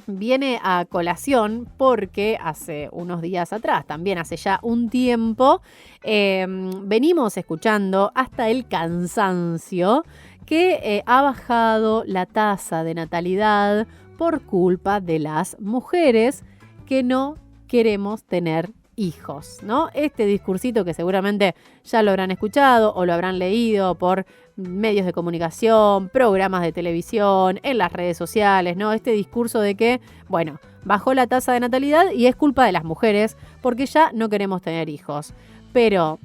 viene a colación porque hace unos días atrás, también hace ya un tiempo, venimos escuchando hasta el cansancio que ha bajado la tasa de natalidad por culpa de las mujeres que no queremos tener hijos, ¿no? Este discursito que seguramente ya lo habrán escuchado o lo habrán leído por medios de comunicación, programas de televisión, en las redes sociales, ¿no? Este discurso de que, bueno, bajó la tasa de natalidad y es culpa de las mujeres porque ya no queremos tener hijos. Pero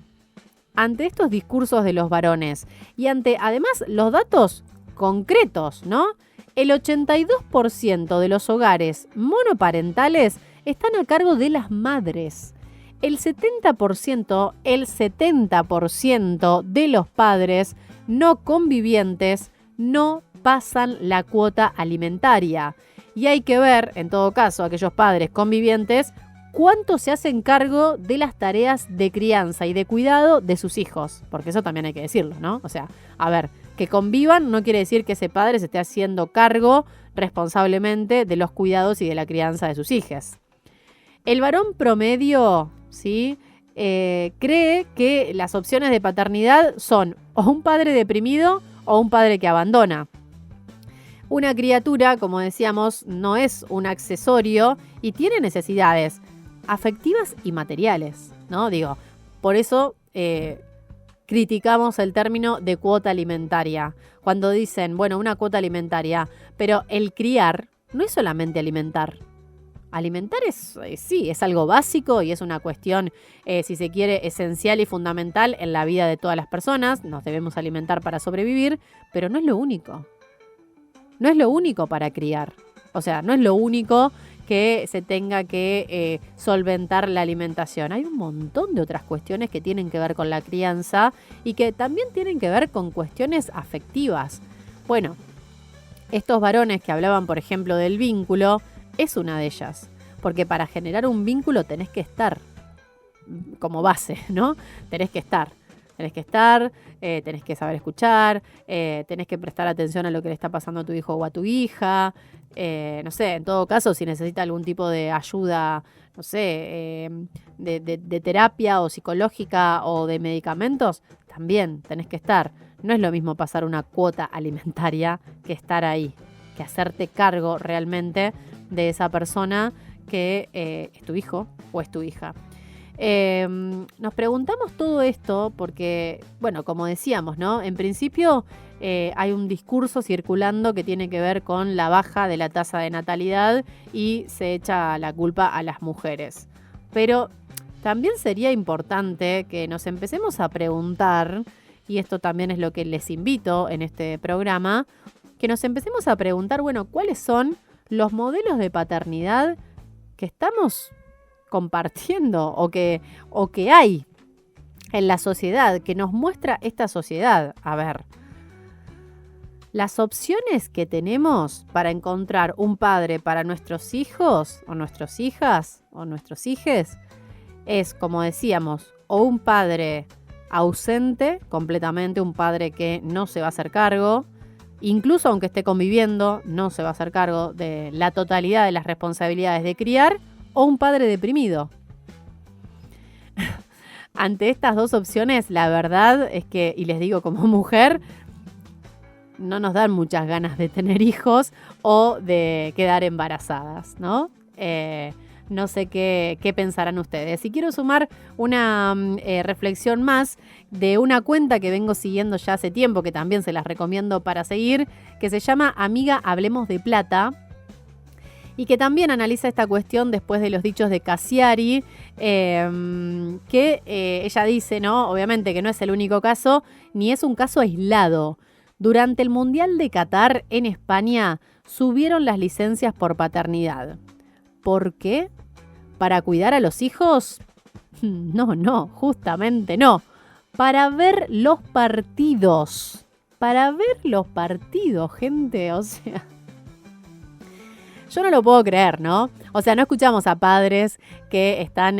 ante estos discursos de los varones y ante, además, los datos concretos, ¿no? El 82% de los hogares monoparentales están a cargo de las madres. El 70% de los padres no convivientes no pasan la cuota alimentaria. Y hay que ver, en todo caso, aquellos padres convivientes, cuánto se hacen cargo de las tareas de crianza y de cuidado de sus hijos. Porque eso también hay que decirlo, ¿no? O sea, a ver, que convivan no quiere decir que ese padre se esté haciendo cargo responsablemente de los cuidados y de la crianza de sus hijas. El varón promedio, ¿sí?, cree que las opciones de paternidad son o un padre deprimido o un padre que abandona. Una criatura, como decíamos, no es un accesorio y tiene necesidades afectivas y materiales, ¿no? Digo, por eso criticamos el término de cuota alimentaria. Cuando dicen, bueno, una cuota alimentaria, pero el criar no es solamente alimentar. Alimentar sí, es algo básico y es una cuestión, si se quiere, esencial y fundamental en la vida de todas las personas. Nos debemos alimentar para sobrevivir, pero no es lo único. No es lo único para criar. O sea, no es lo único que se tenga que solventar la alimentación. Hay un montón de otras cuestiones que tienen que ver con la crianza y que también tienen que ver con cuestiones afectivas. Bueno, estos varones que hablaban, por ejemplo, del vínculo, es una de ellas. Porque para generar un vínculo tenés que estar como base, ¿no? Tenés que estar, tenés que saber escuchar, tenés que prestar atención a lo que le está pasando a tu hijo o a tu hija. No sé, en todo caso, si necesita algún tipo de ayuda, no sé, de terapia o psicológica o de medicamentos, también tenés que estar. No es lo mismo pasar una cuota alimentaria que estar ahí, que hacerte cargo realmente de esa persona que es tu hijo o es tu hija. Nos preguntamos todo esto porque, bueno, como decíamos, ¿no? En principio hay un discurso circulando que tiene que ver con la baja de la tasa de natalidad y se echa la culpa a las mujeres. Pero también sería importante que nos empecemos a preguntar, y esto también es lo que les invito en este programa, que nos empecemos a preguntar, bueno, ¿cuáles son los modelos de paternidad que estamos compartiendo o que hay en la sociedad, que nos muestra esta sociedad? A ver, las opciones que tenemos para encontrar un padre para nuestros hijos o nuestras hijas o nuestros hijes es, como decíamos, o un padre ausente completamente, un padre que no se va a hacer cargo, incluso aunque esté conviviendo, no se va a hacer cargo de la totalidad de las responsabilidades de criar, o un padre deprimido. Ante estas dos opciones, la verdad es que, y les digo como mujer, no nos dan muchas ganas de tener hijos o de quedar embarazadas, ¿no? No sé qué pensarán ustedes. Y quiero sumar una reflexión más de una cuenta que vengo siguiendo ya hace tiempo, que también se las recomiendo para seguir, que se llama Amiga Hablemos de Plata, y que también analiza esta cuestión después de los dichos de Cassiari, que ella dice, ¿no? Obviamente que no es el único caso, ni es un caso aislado. Durante el Mundial de Qatar en España subieron las licencias por paternidad. ¿Por qué? ¿Para cuidar a los hijos? No, justamente no. Para ver los partidos. Para ver los partidos, gente, o sea... Yo no lo puedo creer, ¿no? O sea, no escuchamos a padres que están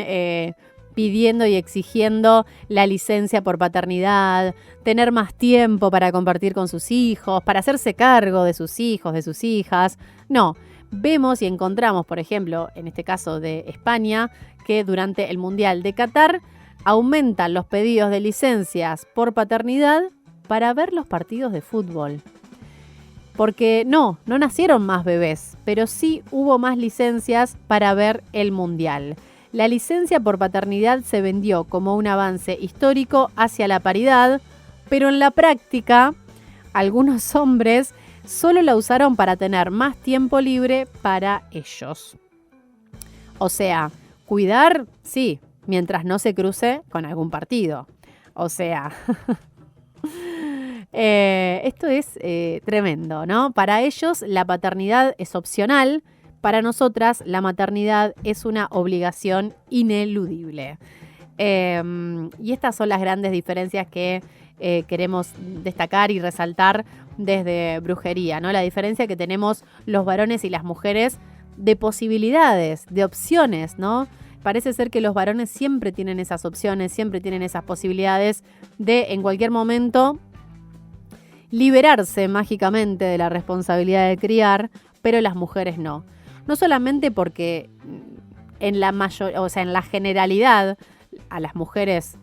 pidiendo y exigiendo la licencia por paternidad, tener más tiempo para compartir con sus hijos, para hacerse cargo de sus hijos, de sus hijas. No, vemos y encontramos, por ejemplo, en este caso de España, que durante el Mundial de Qatar aumentan los pedidos de licencias por paternidad para ver los partidos de fútbol. Porque no nacieron más bebés, pero sí hubo más licencias para ver el Mundial. La licencia por paternidad se vendió como un avance histórico hacia la paridad, pero en la práctica, algunos hombres solo la usaron para tener más tiempo libre para ellos. O sea, cuidar, sí, mientras no se cruce con algún partido. O sea... esto es tremendo, ¿no? Para ellos la paternidad es opcional, para nosotras la maternidad es una obligación ineludible. Y estas son las grandes diferencias que queremos destacar y resaltar desde Brujería, ¿no? La diferencia que tenemos los varones y las mujeres de posibilidades, de opciones, ¿no? Parece ser que los varones siempre tienen esas opciones, siempre tienen esas posibilidades de en cualquier momento liberarse mágicamente de la responsabilidad de criar, pero las mujeres no. No solamente porque en la generalidad a las mujeres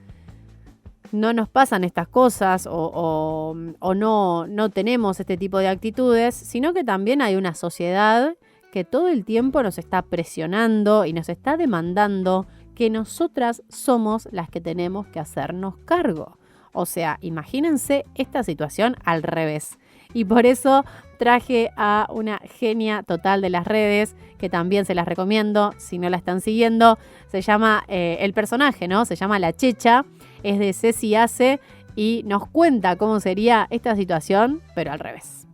no nos pasan estas cosas o no tenemos este tipo de actitudes, sino que también hay una sociedad que todo el tiempo nos está presionando y nos está demandando que nosotras somos las que tenemos que hacernos cargo. O sea, imagínense esta situación al revés. Y por eso traje a una genia total de las redes, que también se las recomiendo si no la están siguiendo. Se llama, el personaje, ¿no? Se llama La Checha, es de Ceci Ace y nos cuenta cómo sería esta situación, pero al revés.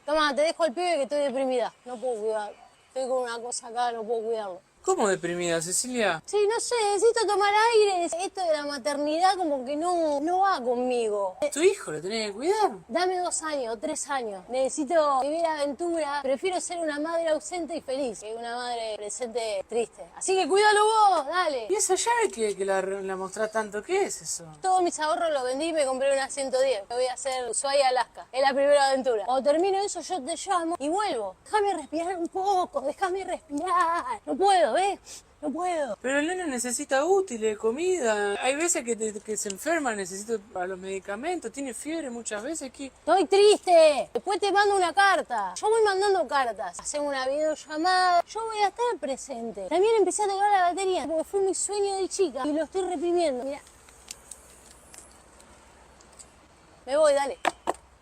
Toma, te dejo al pibe que estoy deprimida. No puedo cuidar. Estoy con una cosa acá, no puedo cuidarlo. ¿Cómo deprimida, Cecilia? Sí, no sé, necesito tomar aire. Esto de la maternidad como que no va conmigo. ¿Tu hijo lo tenés que cuidar? Dame 2 años, 3 años. Necesito vivir aventura. Prefiero ser una madre ausente y feliz que una madre presente triste. Así que cuídalo vos, dale. ¿Y esa llave que la mostrás tanto? ¿Qué es eso? Todos mis ahorros los vendí y me compré una 110. Me voy a hacer Ushuaia, Alaska. Es la primera aventura. Cuando termino eso yo te llamo y vuelvo. Déjame respirar un poco, déjame respirar. No puedo, ¿ves? No puedo. Pero el nene necesita útiles, comida. Hay veces que se enferma, necesita para los medicamentos, tiene fiebre muchas veces. Estoy triste. Después te mando una carta. Yo voy mandando cartas. Hacemos una videollamada. Yo voy a estar presente. También empecé a tocar la batería porque fue mi sueño de chica y lo estoy reprimiendo. Mira. Me voy, dale.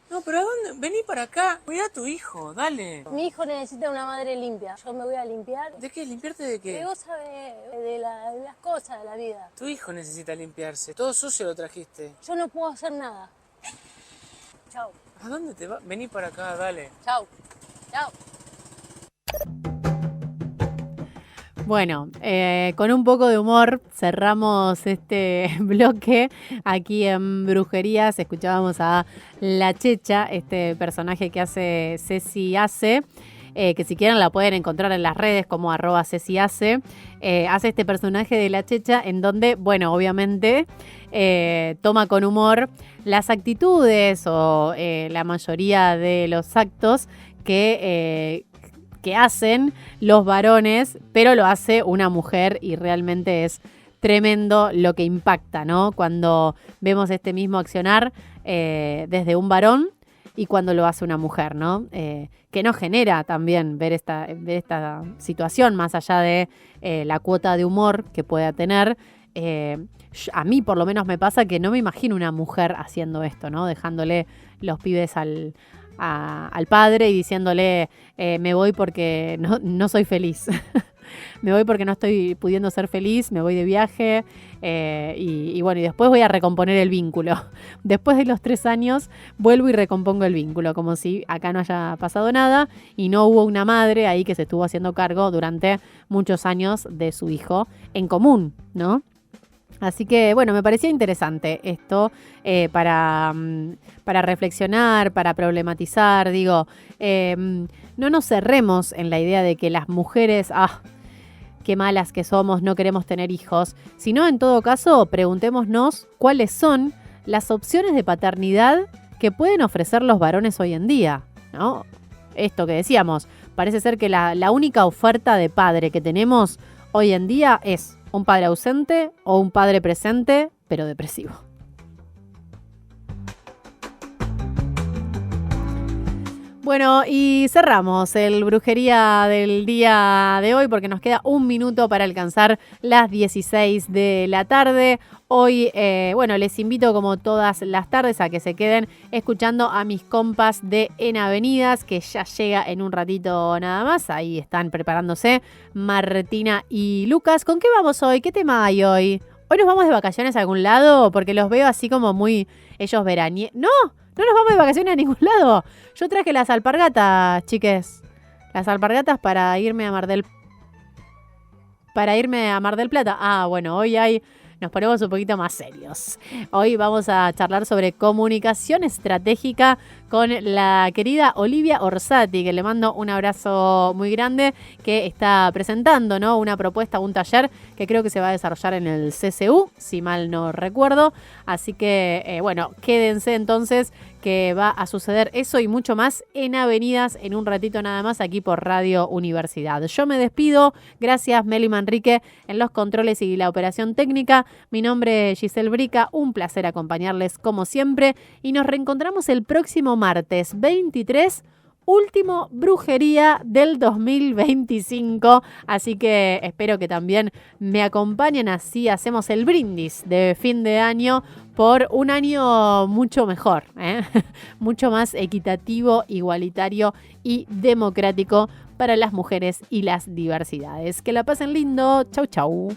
No, pero ¿a dónde? Vení para acá. Cuida a tu hijo, dale. Mi hijo necesita una madre limpia. Yo me voy a limpiar. ¿De qué? ¿Limpiarte de qué? De vos sabés, de las cosas de la vida. Tu hijo necesita limpiarse. Todo sucio lo trajiste. Yo no puedo hacer nada. Chau. ¿A dónde te vas? Vení para acá, dale. Chau. Chau. Bueno, con un poco de humor cerramos este bloque. Aquí en Brujerías escuchábamos a La Checha, este personaje que hace Ceci Ace, que si quieren la pueden encontrar en las redes como @CeciAce. Hace este personaje de La Checha en donde, bueno, obviamente toma con humor las actitudes o la mayoría de los actos que hacen los varones, pero lo hace una mujer y realmente es tremendo lo que impacta, ¿no? Cuando vemos este mismo accionar desde un varón y cuando lo hace una mujer, ¿no? Que nos genera también ver esta situación, más allá de la cuota de humor que pueda tener. A mí por lo menos me pasa que no me imagino una mujer haciendo esto, ¿no? Dejándole los pibes al padre y diciéndole me voy porque no soy feliz. Me voy porque no estoy pudiendo ser feliz, me voy de viaje y bueno, y después voy a recomponer el vínculo. Después de los 3 años vuelvo y recompongo el vínculo, como si acá no haya pasado nada y no hubo una madre ahí que se estuvo haciendo cargo durante muchos años de su hijo en común, ¿no? Así que, bueno, me parecía interesante esto para reflexionar, para problematizar. Digo, no nos cerremos en la idea de que las mujeres, qué malas que somos, no queremos tener hijos, sino en todo caso preguntémonos cuáles son las opciones de paternidad que pueden ofrecer los varones hoy en día, ¿no? Esto que decíamos, parece ser que la única oferta de padre que tenemos hoy en día es un padre ausente o un padre presente, pero depresivo. Bueno, y cerramos el Brujería del día de hoy porque nos queda 1 minuto para alcanzar las 16 de la tarde. Hoy, bueno, les invito como todas las tardes a que se queden escuchando a mis compas de En Avenidas, que ya llega en un ratito nada más. Ahí están preparándose Martina y Lucas. ¿Con qué vamos hoy? ¿Qué tema hay hoy? ¿Hoy nos vamos de vacaciones a algún lado? Porque los veo así como muy ellos veranieros. ¡No! No nos vamos de vacaciones a ningún lado. Yo traje las alpargatas, chiques. Las alpargatas para irme a Mar del Plata. Bueno, hoy nos ponemos un poquito más serios. Hoy vamos a charlar sobre comunicación estratégica con la querida Olivia Orsatti, que le mando un abrazo muy grande, que está presentando, ¿no?, una propuesta, un taller que creo que se va a desarrollar en el CCU, si mal no recuerdo. Así que, bueno, quédense entonces que va a suceder eso y mucho más en Avenidas en un ratito nada más aquí por Radio Universidad. Yo me despido. Gracias, Meli Manrique, en los controles y la operación técnica. Mi nombre es Giselle Brica. Un placer acompañarles como siempre y nos reencontramos el próximo martes 23 último Brujería del 2025. Así que espero que también me acompañen, así hacemos el brindis de fin de año por un año mucho mejor, mucho más equitativo, igualitario y democrático para las mujeres y las diversidades. Que la pasen lindo. Chau, chau.